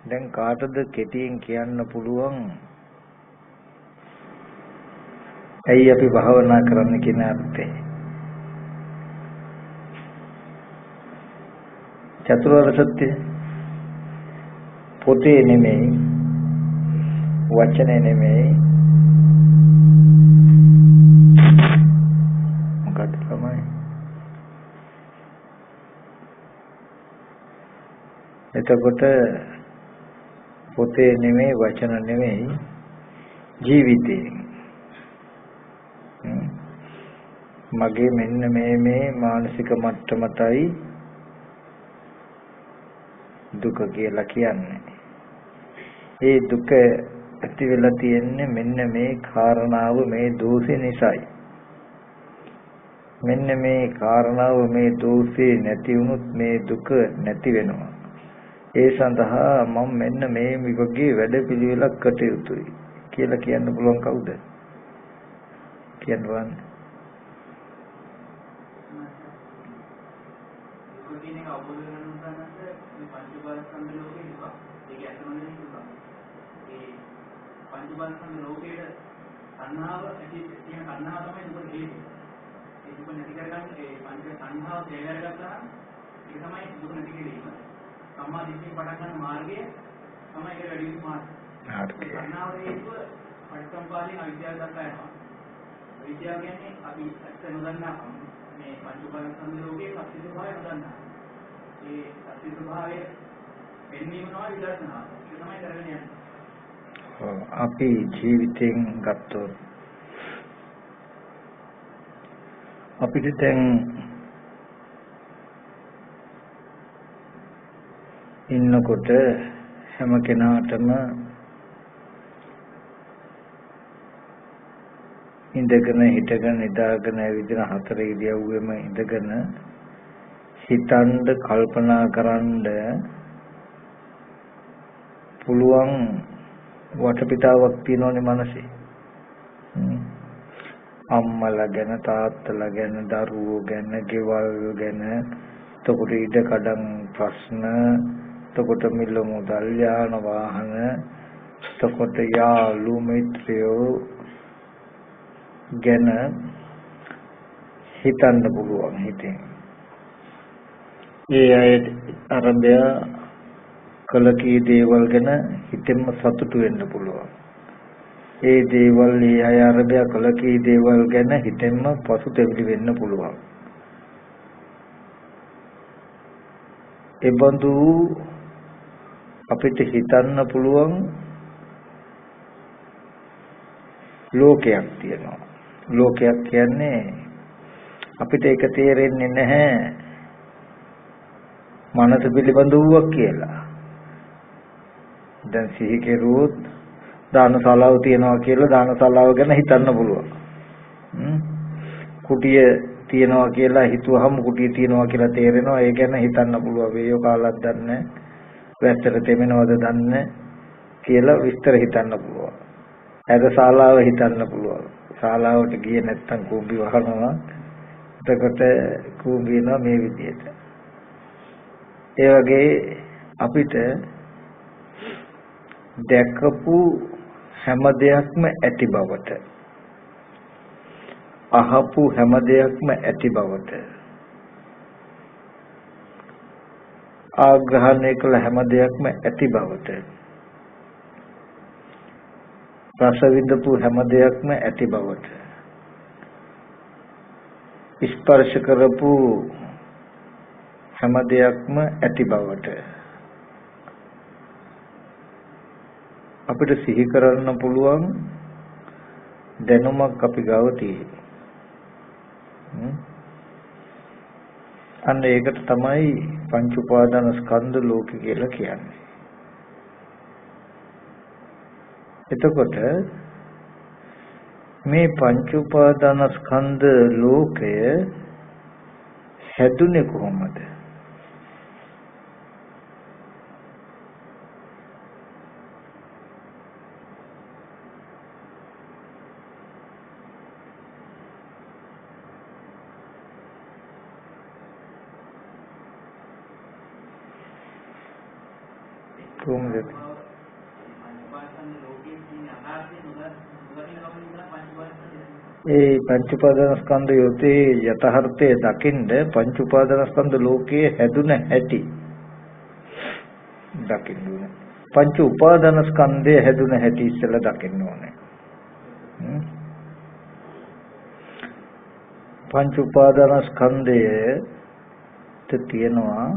දැන් කාටද කෙටියෙන් කියන්න පුළුවන් ඇයි අපි භාවනා කරන්න කියන අර්ථය? චතුරාර්ය සත්‍ය පොතේ නෙමෙයි, වචනේ නෙමෙයි, මොකක්ද තමයි? එතකොට පොතේ නෙමෙයි, වචන නෙමෙයි, ජීවිතේ. මගේ මෙන්න මේ මානසික මට්ටමටයි දුක කියලා කියන්නේ. ඒ දුක ඇති වෙලා තියෙන්නේ මෙන්න මේ කාරණාව, මේ දෝෂේ නිසායි. මෙන්න මේ කාරණාව, මේ දෝෂේ නැති වුණොත් මේ දුක නැති වෙනවා. ඒ සඳහා මම මෙන්න මේ විවගේ වැඩ පිළිවෙලක් කටයුතුයි කියලා කියන්න පුළුවන් කවුද? කියන්න පංචබලස්කන්ධ ලෝකයේ සංහාව ඇති කියන සංහාව තමයි දුක හේතුව. ඒ දුක නැති කරගන්න ඒ පංච සංහාව තේරගත්තා ඒක තමයි දුක නැති කිරීම. සම්මා දිට්ඨිය පටන් ගන්න මාර්ගය තමයි ඒක වැඩි වීම මාර්ගය. සංහාව හේතුව පටිසම්පාදයෙන් අවිද්‍යාව දක්වා යනවා. විද්‍යාව කියන්නේ අපි ඇත්ත නොදන්නා මේ පංචබලස්කන්ධ ලෝකයේ සත්‍ය ස්වභාවය නොදන්නා. ඒ සත්‍ය ස්වභාවය පෙන්වීම තමයි විදර්ශනාව. ඒක තමයි කරගෙන යන්නේ. අපි ජීවිතෙන් ගත්තොත් අපිට දැන් ඉන්නකොට හැම කෙනාටම ඉඳගෙන හිටගෙන නිදාගෙන ඇවිදින හතර ඉරියව්වෙම ඉඳගෙන හිතන්න කල්පනා කරන්න පුළුවන් වටපිටාවක් තියෙනවනේ මනසේ. අම්මලා ගැන, තාත්තලා ගැන, දරුවෝ ගැන, ගෙවල් ගැන, එතකොට ඉඩ කඩම් ප්‍රශ්න, එතකොට මිල මුදල්, යාන වාහන, එතකොට යාළු මිත්‍රයෝ ගැන හිතන්න පුළුවන් හිතෙන්. ඒ අය ආරම්භය කළ කී දේවල් ගැන හිතෙන්ම සතුටු වෙන්න පුළුවන්. ඒ දේවල් ඒ අය ආරම්භය කළ කී දේවල් ගැන හිතෙන්ම පසුතැවිලි වෙන්න පුළුවන්. එබඳු අපිට හිතන්න පුළුවන් ලෝකයක් තියෙනවා. ලෝකයක් කියන්නේ අපිට ඒක තේරෙන්නේ නැහැ මනස පිළිබඳවක් කියලා. දැන් සිහි කෙරුවොත් දානශාලාව තියනවා කියලා දානශාලාව ගැන හිතන්න පුළුවන්. කුටිය තියනවා කියලා හිතුවහම කුටිය තියනවා කියලා තේරෙනවා. ඒ ගැන හිතන්න පුළුවන්. වේයෝ කාලක් දන්නේ වැස්සට තෙමෙනවද දන්නේ කියලා විස්තර හිතන්න පුළුවන්. ඇද ශාලාව හිතන්න පුළුවන්. ශාලාවට ගියේ නැත්තම් කූඹි වහනවා. එතකොට කූඹිනවා මේ විදිහට. ඒ වගේ අපිට දැකපු හැම දෙයක්ම ඇති බවට, අහපු හැම දෙයක්ම ඇති බවට, ආග්‍රහණය කළ හැම දෙයක්ම ඇති බවට, රස විඳපු හැම දෙයක්ම ඇති බවට, ස්පර්ශ කරපු හැම දෙයක්ම ඇති බවට අපිට සිහි කරන්න පුළුවන් දැනුමක් අපි ගාව තියෙනවා. අන්න ඒකට තමයි පංච උපාදාන ස්කන්ධ ලෝක කියලා කියන්නේ. එතකොට මේ පංච උපාදාන ස්කන්ධ ලෝකය හැදුනේ කොහොමද? කොහොමද? ඒ පංච උපාදානස්කන්ධ යොතේ යථාර්ථය දකින්න පංච උපාදානස්කන්ධ ලෝකයේ හැදුන හැටි දකින්න ඕනේ. පංච උපාදානස්කන්ධය හැදුන හැටි ඉස්සෙල්ලා දකින්න ඕනේ. පංච උපාදානස්කන්ධයට තියෙනවා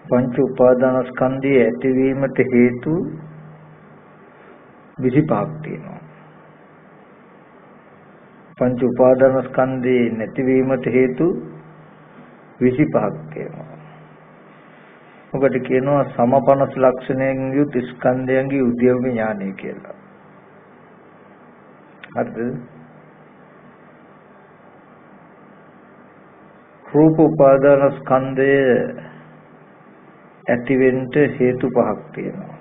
පංච උපාදානස්කන්ධයේ ඇතිවීමට හේතු 25ක් තියෙනවා. පංච උපාදානස්කන්ධේ නැතිවීමට හේතු 25ක් තියෙනවා. ඔකට කියනවා සමපනස් ලක්ෂණයෙන් යුත් ස්කන්ධයන්ගේ උද්‍යම ඥානය කියලා. හරිද? රූප උපාදානස්කන්ධය ඇතිවෙන්න හේතු 5ක් තියෙනවා.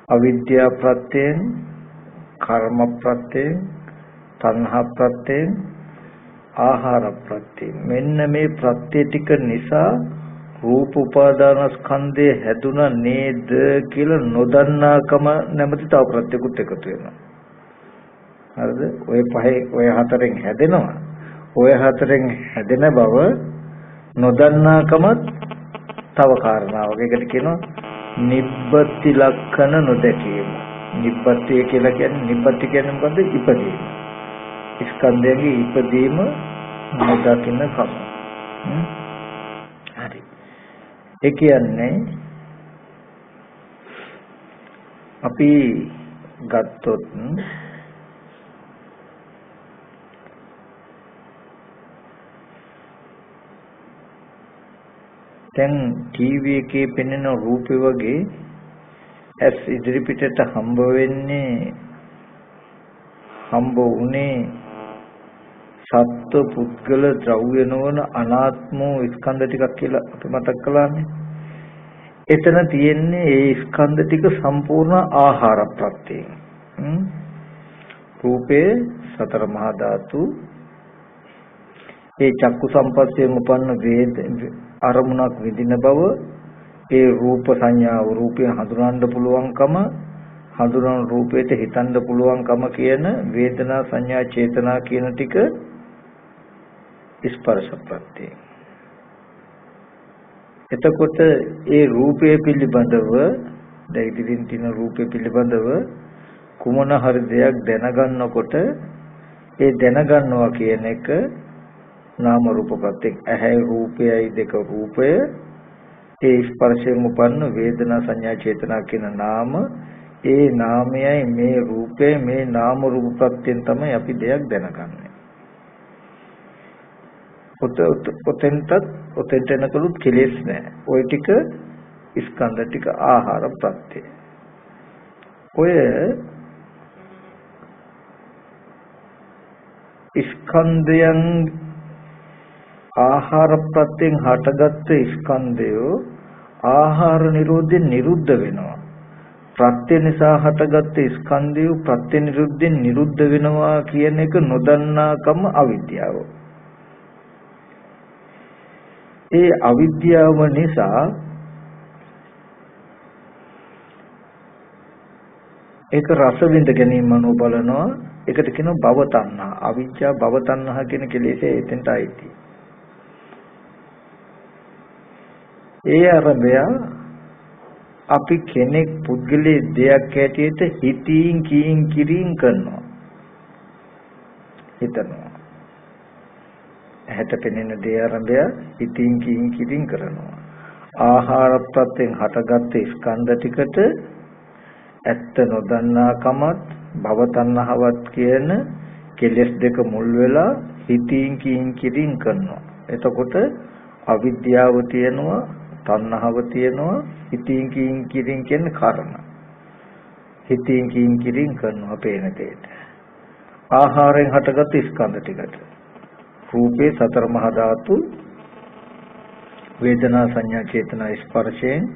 අවිද්‍යා ප්‍රත්‍යයෙන්, කර්ම ප්‍රත්‍යයෙන්, තණ්හා ප්‍රත්‍යයෙන්, ආහාර ප්‍රත්‍යයෙන්. මෙන්න මේ ප්‍රත්‍ය ටික නිසා රූප උපාදානස්කන්ධය හැදුනා නේද කියලා නොදන්නාකම නැමැති තව ප්‍රත්‍යකුත් එකතු වෙනවා. හරිද? ඔය හතරෙන් හැදෙනවා. ඔය හතරෙන් හැදෙන බව නොදන්නාකමත් තව කාරණාවක්. ඒකට කියනවා නිබ්බති ලක්ෂණ නොදැකීම. නිබ්බතිය කියලා කියන්නේ නිබ්බති කියන්නේ මොකද්ද? ඉපදීම. ස්කන්ධයන්ගේ ඉපදීම නොදකින්න කම. හරි. ඒ කියන්නේ අපි ගත්තොත් දැන් ටීවී එකේ පෙනෙන රූපේ වගේ ඇස් ඉදිරිපිටට හම්බ වුණේ සත්ව පුද්ගල ද්‍රව්‍ය නොවන අනාත්ම ස්කන්ධ ටිකක් කියලා අපි මතක් කළානේ. එතන තියෙන්නේ ඒ ස්කන්ධ ටික සම්පූර්ණ ආහාර ප්‍රත්‍යයෙන්. රූපේ සතර මහා ධාතු ඒ චක්කු සම්පස්යෙන් උපන්න වේද අරමුණක් විඳින බව, ඒ රූප සංඥාව රූපය හඳුනන්න පුළුවන්කම, හඳුනන රූපයට හිතන්න පුළුවන්කම කියන වේදනා සංඥා චේතනා කියන ටික ස්පර්ශ ප්‍රත්‍යය. එතකොට ඒ රූපය පිළිබඳව දැන් ඉදිරින් තියෙන රූපය පිළිබඳව කුමන හරි දෙයක් දැනගන්නකොට ඒ දැනගන්නවා කියන එක නාම රූප ප්‍රත්‍යයෙන්. ඇහැ රූපයයි දෙක රූපය, ඒ ස්පර්ශයෙන් උපන්න වේදනා සංඥා චේතනා කියන නාම, ඒ නාමයයි මේ රූපය, මේ නාම රූප ප්‍රත්‍යයෙන් තමයි අපි දෙයක් දැනගන්නේ. ඔතෙන්ට එනකලුත් කෙලෙස් නැහැ. ওই ටික ස්කන්ධ ටික ආහාර ප්‍රත්‍යය. ඔය ස්කන්ධයන් ආහාර ප්‍රත්‍යයෙන් හටගත්ත ස්කන්ධය ආහාර නිරෝධයෙන් නිරුද්ධ වෙනවා. ප්‍රත්‍ය නිසා හටගත්ත ස්කන්ධය ප්‍රත්‍ය නිරුද්ධයෙන් නිරුද්ධ වෙනවා කියන එක නොදන්නාකම අවිද්‍යාව. ඒ අවිද්‍යාව නිසා ඒක රස විඳ ගැනීම නෝ බලනවා. ඒකට කියනවා භව තණ්හා. අවිද්‍යාව භව තණ්හා කියන කෙලෙසේ එතෙන්ට ආйти. ඒ අරබය අපි කෙනෙක් පුද්ගලයේ දෙයක් ඇටියට හිතින් කීින් කිරින් කරනවා. හිතනවා. ඇහැට පෙනෙන දේ අරබය හිතින් කීින් කිරින් කරනවා. ආහාර ප්‍රත්‍යයෙන් හටගත්ත ස්කන්ධ ටිකට ඇත්ත නොදන්නාකමත් භව තණ්හාවත් කියන කෙලෙස් දෙක මුල් වෙලා හිතින් කීින් කිරින් කරනවා. එතකොට අවිද්‍යාව තියෙනවා, තණ්හාව තියෙනවා, හිතින් කීින් කිරින් කියන කර්ම. හිතින් කීින් කිරින් කරනවා පේන දෙයට. ආහාරයෙන් හටගත් ස්කන්ධ ටිකට. රූපේ සතර මහා ධාතු, වේදනා සංඥා චේතනා ස්පර්ශයෙන්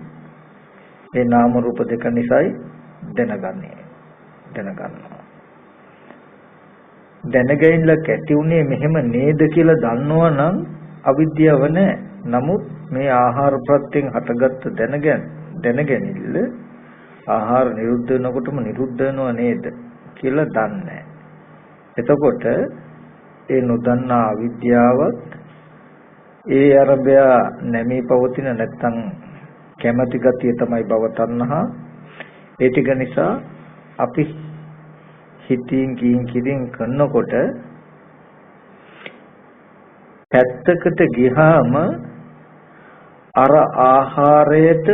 ඒ නාම රූප දෙක නිසායි දැනගන්නවා. දැනගැනිලා කැටි උනේ මෙහෙම නේද කියලා දන්නවා නම් අවිද්‍යාව නැහැ. නමුත් මේ ආහාර ප්‍රත්‍යයෙන් හටගත්ත දැනගැනිල්ල ආහාර නිරුද්ධ වෙනකොටම නිරුද්ධ වෙනව නේද කියලා දන්නේ. එතකොට ඒ නොදන්නා අවිද්‍යාවත් ඒ අරබය නැමී පවතින නැත්තම් කැමැති ගතිය තමයි භව තණ්හා. ඒ ටික නිසා අපි හිතින් කියින් කරනකොට පැත්තකට ගියාම අර ආහාරයට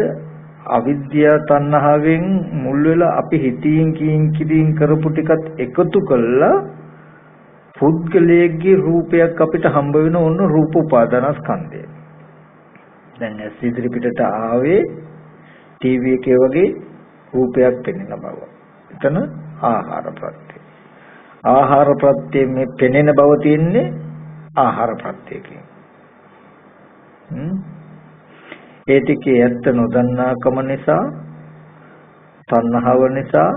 අවිද්‍යා තණ්හාවෙන් මුල් වෙලා අපි හිතින් කියින් කරපු ටිකත් එකතු කළා පුද්ගලයේ රූපයක් අපිට හම්බ වෙන ඕන රූප උපාදානස්කන්ධය. දැන් ඇස් ඉදිරි පිටට ආවේ ටීවී එකේ වගේ රූපයක් පෙනෙන බව. එතන ආහාර ප්‍රත්‍ය. ආහාර ප්‍රත්‍ය මේ පෙනෙන බව තියෙන්නේ ආහාර ප්‍රත්‍යයෙන්. ඒ ටිකේ ඇත්ත නොදන්නාකම නිසා තණ්හාව නිසා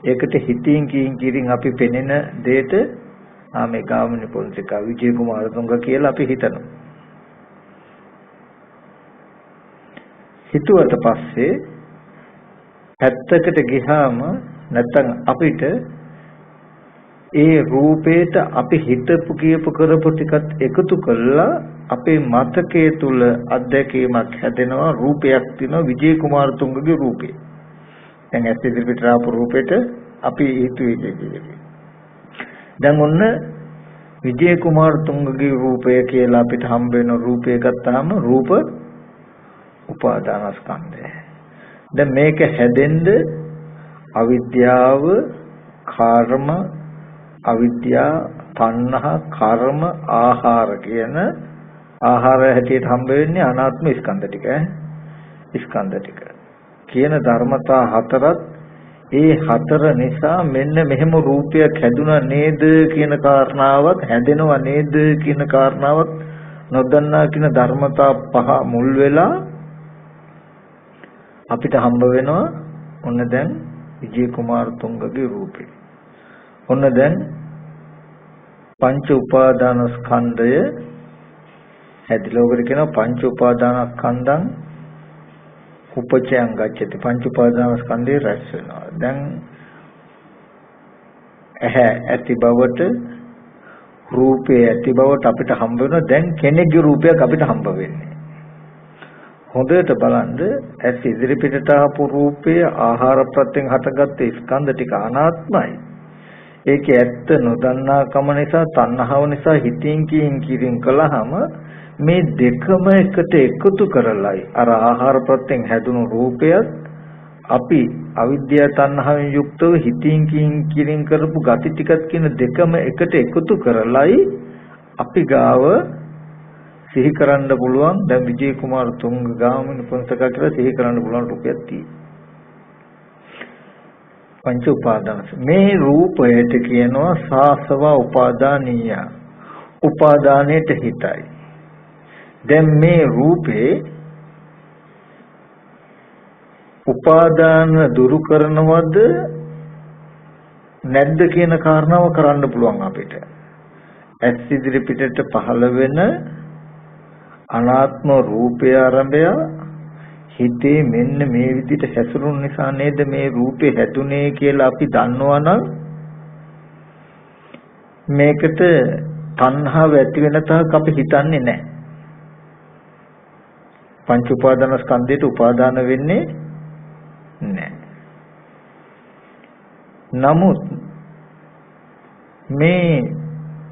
ඒකට හිතින් කියින් අපි පෙනෙන දෙයට මේ ගාමිණී පොන්සේකා විජේ කුමාරතුංග කියලා අපි හිතනවා. හිතුවට පස්සේ පැත්තකට ගියාම නැත්තම් අපිට ඒ රූපේට අපි හිතපු කියපු කරපු ටිකත් එකතු කළා අපේ මතකයේ තුල අත්දැකීමක් හැදෙනවා. රූපයක් තියෙනවා විජේ කුමාරතුංගගේ රූපේ. දැන් ඇස් ඉදිරියට ආපු රූපෙට අපි හිතුවේ දැන් ඔන්න විජේ කුමාරතුංගගේ රූපය කියලා අපිට හම්බ වෙන රූපය ගත්තාම රූප උපාදානස්කන්ධය. දැන් මේක හැදෙන්න අවිද්‍යාව, කර්ම, අවිද්‍යා, තණ්හා, කර්ම, ආහාර කියන ආහාර හැටියට හම්බ වෙන්නේ අනාත්ම ස්කන්ධ ටික. ස්කන්ධ ටික කියන ධර්මතා හතරත් ඒ හතර නිසා මෙන්න මෙහෙම රූපයක් හැදුනා නේද කියන කාරණාවත් හැදෙනවා නේද කියන කාරණාවත් නොදන්නා කියන ධර්මතා පහ මුල් වෙලා අපිට හම්බ වෙනවා ඔන්න දැන් විජේ කුමාරතුංගගේ රූපේ. ඔන්න දැන් පංච උපාදානස්කන්ධය හැදිලා ඔකට කියනවා පංච උපාදානස්කන්ධං උපචයං ගච්ඡති. පංච උපාදානස්කන්ධේ රැස් වෙනවා. දැන් ඇහැ ඇති බවට රූපේ ඇති බවට අපිට හම්බ වෙනවා. දැන් කෙනෙක්ගේ රූපයක් අපිට හම්බ වෙන්නේ. හොඳට බලන්න ඇස් ඉදිරි පිටට ආපු රූපය ආහාර ප්‍රත්‍යයෙන් හටගත්ත ස්කන්ධ ටික අනාත්මයි. ඒකේ ඇත්ත නොදන්නාකම නිසා තණ්හාව නිසා හිතින් කියින් කළාම මේ දෙකම එකට එකතු කරලයි අර ආහාර ප්‍රත්‍යයෙන් හැදුණු රූපයත් අපි අවිද්‍යා තණ්හාවෙන් යුක්තව හිතින් කියින් කරපු ගති ටිකත් කියන දෙකම එකට එකතු කරලයි අපි ගාව සිහි කරන්න පුළුවන්. දැන් විජේ කුමාරතුංග ගාමිණී පොන්සේකා කියලා සිහි කරන්න පුළුවන් රූපයක් තියෙනවා. පංච උපාදාන මේ රූපයට කියනවා සාසව උපාදානීය. උපාදානයට හිතයි. දැන් මේ රූපේ උපාදාන දුරු කරනවද නැද්ද කියන කාරණාව කරන්න පුළුවන් අපිට. ඇස් ඉදිරි පිටට පහළ වෙන අනාත්ම රූපය ආරම්භය හිතේ මෙන්න මේ විදිහට හැසිරුණු නිසා නේද මේ රූපේ හැදුනේ කියලා අපි දන්නවනම් මේකට තණ්හාව ඇති වෙන තාක් අපි හිතන්නේ නැහැ. පංච උපාදාන ස්කන්ධයට උපාදාන වෙන්නේ නැහැ. නමුත් මේ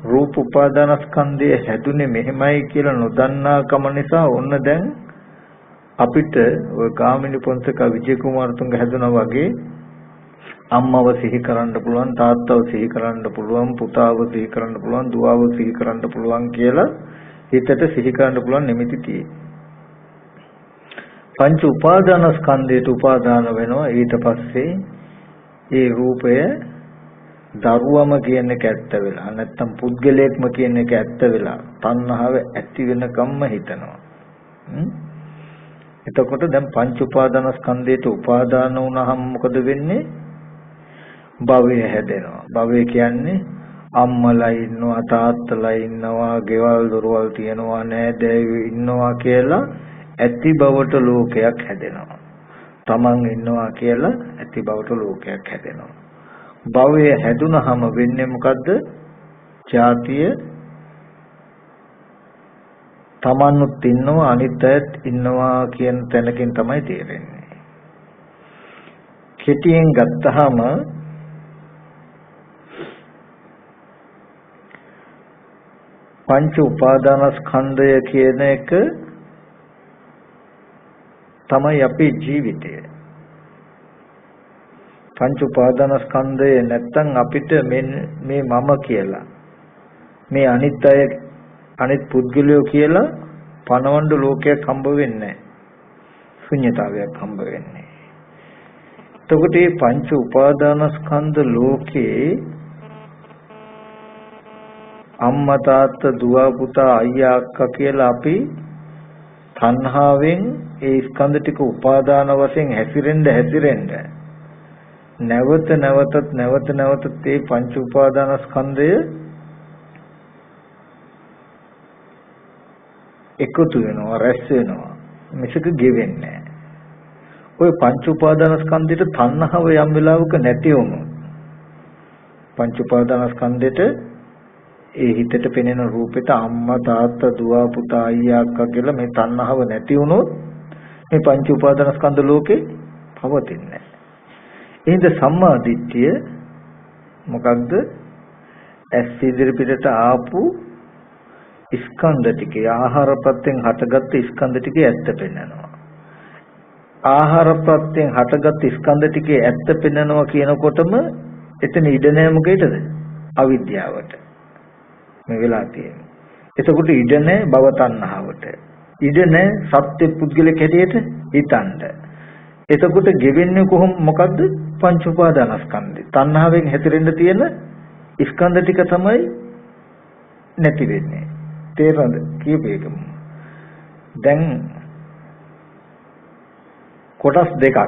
රූප උපාදාන ස්කන්ධය හැදුනේ මෙහෙමයි කියලා නොදන්නාකම නිසා ඔන්න දැන් අපිට ඔය ගාමිණී පොන්සේකා විජේ කුමාරතුංග හැදුනා වගේ අම්මව සිහි කරන්න පුළුවන්, තාත්තව සිහි කරන්න පුළුවන්, පුතාව සිහි කරන්න පුළුවන්, දුවව සිහි කරන්න පුළුවන් කියලා හිතට සිහි කරන්න පුළුවන් නිමිති තියෙනවා. පංච උපාදාන ස්කන්ධයට උපාදාන වෙනවා. ඊට පස්සේ ඒ රූපය දරුවම කියන එක ඇත්ත වෙලා නැත්තම් පුද්ගලයෙක්ම කියන එක ඇත්ත වෙලා තණ්හාව ඇති වෙනකම්ම හිතනවා. එතකොට දැන් පංච උපාදාන ස්කන්ධයට උපාදාන වුණාම මොකද වෙන්නේ? භවය හැදෙනවා. භවය කියන්නේ අම්මලා ඉන්නවා තාත්තලා ඉන්නවා ගෙවල් දොරවල් තියනවා නෑදෑයෝ ඉන්නවා කියලා ඇති බවට ලෝකයක් හැදෙනවා. තමන් ඉන්නවා කියලා ඇති බවට ලෝකයක් හැදෙනවා. භවය හැදුනහම වෙන්නේ මොකද්ද? ජාතිය තමන්ුත් ඉන්නවා අනිත් අයත් ඉන්නවා කියන තැනකින් තමයි තේරෙන්නේ. කෙටියෙන් ගත්තාම පංච උපාදානස්කන්ධය කියන එක තමයි අපේ ජීවිතය. පංච උපාදානස්කන්ධය නැත්තම් අපිට මේ මම කියලා මේ අනිත් අය අනිත් පුද්ගලයෝ කියලා පණවඬ ලෝකයක් හම්බ වෙන්නේ නැහැ. ශුන්‍යතාවයක් හම්බ වෙන්නේ. එතකොට මේ පංච උපාදානස්කන්ධ ලෝකේ අම්මා තාත්තා දුව පුතා අයියා අක්කා කියලා අපි තණ්හාවෙන් ඒ ස්කන්ධ ටික උපාදාන වශයෙන් හැසිරෙන්න නැවත නැවතත් මේ පංච උපාදානස්කන්ධය එකතු වෙනවා රැස් වෙනවා මිසක ගෙවෙන්නේ නැහැ. ඔය පංච උපාදානස්කන්ධයට තණ්හාව යම් වෙලාවක නැති වුණොත් පංච උපාදානස්කන්ධයට ඒ හිතට පෙනෙන රූපෙට අම්මා තාත්තා දුව පුතා අයියා අක්කා කියලා මේ තණ්හාව නැති වුණොත් මේ පංච උපාදානස්කන්ධ ලෝකේ පවතින්නේ නැහැ. එහෙනම් සම්මා දිට්ඨිය මොකක්ද? ඇස් ඉදිරි පිටට ආපු ස්කන්ධ ටිකේ ආහාර ප්‍රත්‍යයෙන් හටගත්තු ස්කන්ධ ටිකේ ඇත්ත පෙන්වනවා. ආහාර ප්‍රත්‍යයෙන් හටගත්තු ස්කන්ධ ටිකේ ඇත්ත පෙන්වනවා කියනකොටම එතන ඉඩ නැහැ මොකේද? අවිද්‍යාවට. මේ වෙලා තියෙන්නේ. එතකොට ඉඩ නැහැ භව තණ්හාවට. ඉඩ නැහැ සත්‍ය පුද්ගලික හැටියට හිතන්න. එතකොට ගෙවෙන්නේ මොකද්ද? පංච උපාදානස්කන්ධය. තණ්හාවෙන් හැතිරෙන්න තියෙන ස්කන්ධ ටික තමයි නැති වෙන්නේ. තේරෙනවද කියපේකම? දැන් කොටස් දෙකක්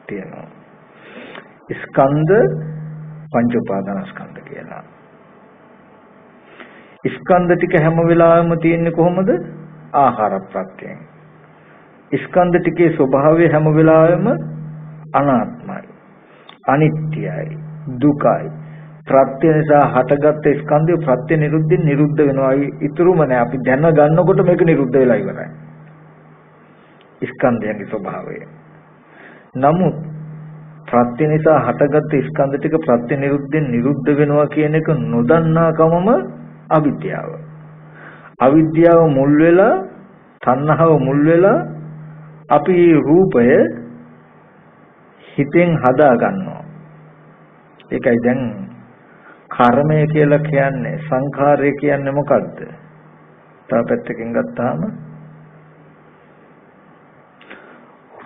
තියෙනවා. ස්කන්ධ පංච උපාදානස්කන්ධ කියලා. ස්කන්ධ ටික හැම වෙලාවෙම තියෙන්නේ කොහොමද? ආහාර ප්‍රත්‍යයෙන්. ස්කන්ධ ටිකේ ස්වභාවය හැම වෙලාවෙම අනාත්මයි, අනිත්‍යයි, දුකයි. ප්‍රත්‍ය නිසා හටගත්ත ස්කන්ධය ප්‍රත්‍ය නිරුද්ධින් නිරුද්ධ වෙනවා. ඊතුරුම නෑ. අපි දැන ගන්නකොට මේක නිරුද්ධ වෙලා ඉවරයි. ස්කන්ධයන්ගේ ස්වභාවය. නමුත් ප්‍රත්‍ය නිසා හටගත්ත ස්කන්ධ ටික ප්‍රත්‍ය නිරුද්ධින් නිරුද්ධ වෙනවා කියන එක නොදන්නාකමම අවිද්‍යාව. අවිද්‍යාව මුල් වෙලා තණ්හාව මුල් වෙලා අපි රූපය හිතෙන් හදා ගන්නවා. ඒකයි දැන් කර්මය කියලා කියන්නේ සංඛාරය කියන්නේ මොකක්ද? තව පැත්තකින් ගත්තාම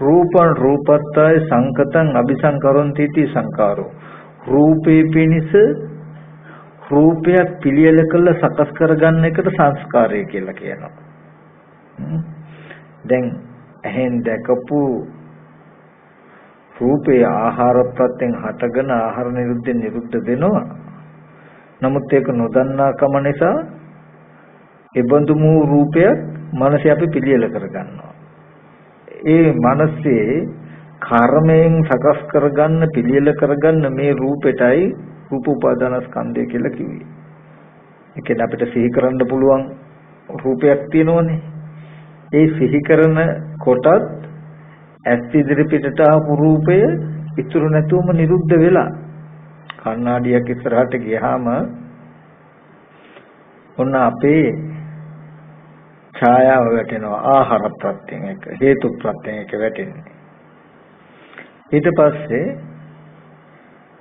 රූපං රූපත්තය සංකතං අபிසංකරොන්ති इति සංකාරෝ. රූපේ පිනිස රූපයක් පිළියෙල කළ සකස් කරගන්න එකට සංස්කාරය කියලා කියනවා. දැන් ඇහෙන් දැකපු රූපේ ආහාර ප්‍රත්‍යයෙන් හටගෙන ආහාර නිරුද්ධ නිරුද්ධ වෙනවා. නමුත් ඒක නොදන්නාකම නිසා ඒබඳු වූ රූපයක් මනසේ අපි පිළියෙල කරගන්නවා. ඒ මනසේ කර්මයෙන් සකස් කරගන්න පිළියෙල කරගන්න මේ රූපෙටයි රූප උපාදානස්කන්ධය කියලා කිව්වේ. ඒ කියන්නේ අපිට සිහි කරන්න පුළුවන් රූපයක් තියෙනවනේ. ඒ සිහි කරන කොටත් ඇස් ඉදිරි පිටට ආපු රූපය ඉතුරු නැතුවම නිරුද්ධ වෙලා කණ්ණාඩියක් ඉස්සරහට ගියාම ඔන්න අපේ ඡායාව වැටෙනවා. ආහාර ප්‍රත්‍යයෙන් එක හේතු ප්‍රත්‍යයෙන් එක වැටෙන්නේ. ඊට පස්සේ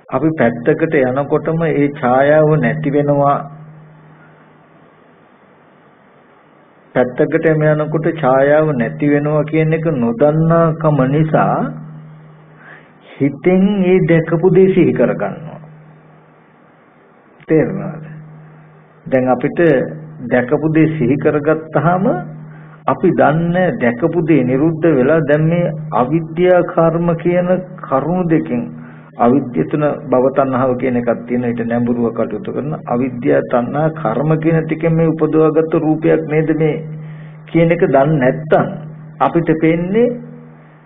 අපි පැත්තකට යනකොටම ඒ ඡායාව නැති වෙනවා. පැත්තකට යනකොට ඡායාව නැති වෙනවා කියන එක නොදන්නාකම නිසා හිතෙන් ඒ දැකපු දේ සිහි කරගන්නවා. තේරුණාද? දැන් අපිට දැකපු දේ සිහි කරගත්තාම අපි දන්නේ දැකපු දේ නිරුද්ධ වෙලා දැන් මේ අවිද්‍යා කර්ම කියන කරුණු දෙකෙන් අවිද්‍ය තුන භව තණ්හාව කියන එකක් තියෙන ඊට නැඹුරුව කටයුතු කරන අවිද්‍යාව තණ්හා කර්ම කියන ටිකෙන් මේ උපදවාගත්තු රූපයක් නේද මේ කියන එක දන්නේ නැත්නම් අපිට පේන්නේ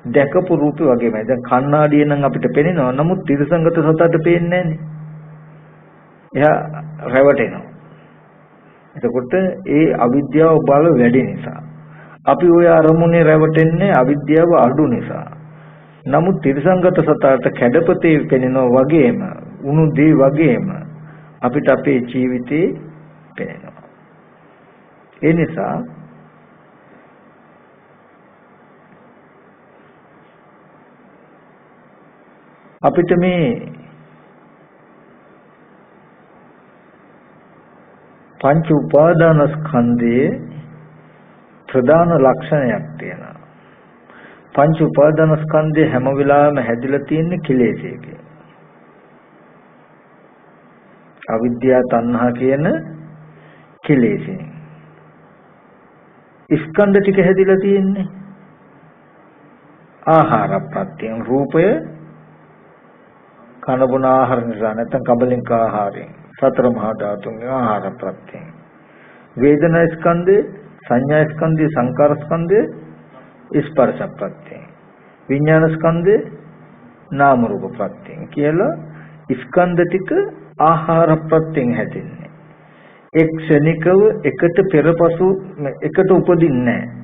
දැකපු රූපේ වගේමයි. දැන් කණ්ණාඩිය නම් අපිට පේනවා. නමුත් ත්‍රිසංගත සතට පේන්නේ නැහැ. එයා රැවටෙනවා. එතකොට ඒ අවිද්‍යාව බල වැඩි නිසා අපි ওই අරමුණේ රැවටෙන්නේ අවිද්‍යාව අඩු නිසා. නමුත් ත්‍රිසංගත සතට කැඩපතේ පෙනෙනවා වගේම උණු දේ වගේම අපිට අපේ ජීවිතේ පෙනෙනවා. ඒ නිසා අපිට මේ පංච උපාදාන ස්කන්ධයේ ප්‍රධාන ලක්ෂණයක් තියෙනවා. පංච උපාදාන ස්කන්ධය හැම වෙලාවෙම හැදිලා තියෙන්නේ කෙලෙසයකින්. අවිද්‍යාව තණ්හා කියන කෙලෙසෙන්. ස්කන්ධ ටික හැදිලා තියෙන්නේ ආහාර ප්‍රත්‍යයෙන් රූපය කන බොන ආහාර නිසා නැත්නම් කබලින්ක ආහාරයෙන් සතර මහා ධාතුන්ගේ ආහාර ප්‍රත්‍යයෙන් වේදනා ස්කන්ධේ සංඥා ස්කන්ධේ සංකාර ස්කන්ධේ ස්පර්ශ ප්‍රත්‍යයෙන් විඥාන ස්කන්ධේ නාම රූප ප්‍රත්‍යයෙන් කියලා ස්කන්ධ ටික ආහාර ප්‍රත්‍යයෙන් හැදෙන්නේ. එක් ක්ෂණිකව එකට පෙරපසු එකට උපදින්නේ නැහැ.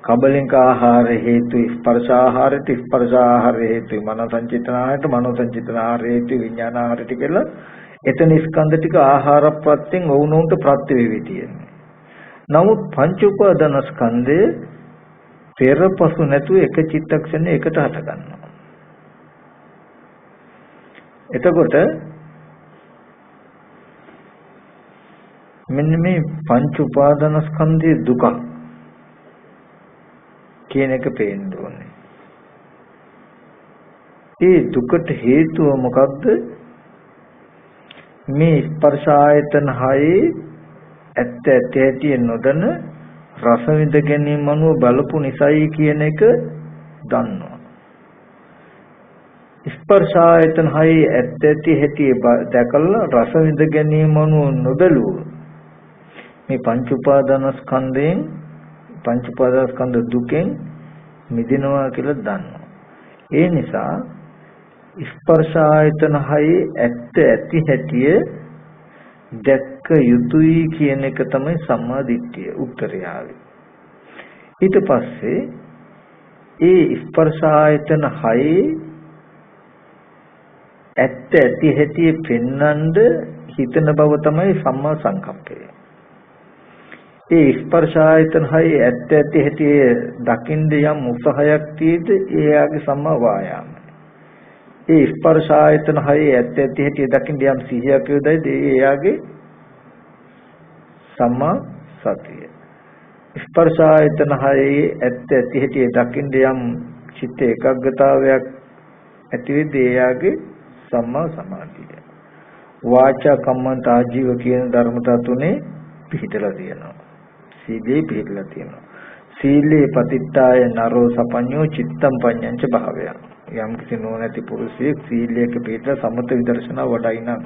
කබලින්ක ආහාර හේතු ස්පර්ශ ආහාරයට ස්පර්ශ ආහාර හේතු මනෝ සංචිතන ආහාරයට මනෝ සංචිතන ආහාර හේතු විඥාන ආහාරයට කියලා එතන ස්කන්ධ ටික ආහාර ප්‍රත්‍යයෙන් වුණුන්ට ප්‍රත්‍ය වෙවි තියෙන්නේ. නමුත් පංච උපාදාන ස්කන්ධය පෙරපසු නැතුව එක චිත්තක්ෂණේ එකට හට ගන්නවා. එතකොට මෙන්න මේ පංච උපාදාන ස්කන්ධයේ දුක කියන එක පේන්න ඕනේ. ඒ දුකට හේතුව මොකක්ද? මේ ස්පර්ශ ආයතන හයේ ඇත්ත ඇති නොදන රස විඳ ගැනීම අනුව බලපු නිසයි කියන එක දන්නවා. ස්පර්ශ ආයතන හයේ ඇත්ත ඇති දැකලා රස විඳ ගැනීම අනුව නොබැලුව මේ පංච උපාදාන ස්කන්ධයෙන් පංච උපාදාන ස්කන්ධ දුකෙන් මිදෙනවා කියලා දන්නවා. ඒ නිසා ස්පර්ශ ආයතන හයේ ඇත්ත ඇති හැටිය දැක්ක යුතුයි කියන එක තමයි සම්මා දිට්ඨිය උත්තරය ආවේ. ඊට පස්සේ ඒ ස්පර්ශ ආයතන හයේ ඇත්ත ඇති හැටිය පෙන්වන්න හිතන බව තමයි සම්මා සංකප්පය. ඒ ස්පර්ශ ආයතන හයේ ඇත්ත ඇති හැටි දකින්න යම් උත්සාහයක් තියෙද එයාගේ සම්මා වායාම. ඒ ස්පර්ශ ආයතන හයේ ඇත්ත ඇති හැටි දකින්න යම් සිහියක් යොදයිද එයාගේ සම්මා සතිය. ස්පර්ශ ආයතන හයේ ඇත්ත ඇති හැටි දකින්න යම් චිත්ත ඒකාග්‍රතාවයක් ඇති වෙද එයාගේ සම්මා සමාධිය. වාචා කම්මන්ත ආජීව කියන ධර්මතා තුනේ පිහිටලා තියෙනවා. සීලේ පිළිලා තියෙනවා. සීලේ පතිත්තාය නරෝ සපඤ්ඤෝ චිත්තම් පඤ්ඤංච භාවය. යම් කිසි නොනැති පුරුෂයෙක් සීලයක පිළිලා සමත විදර්ශනා වඩයි නම්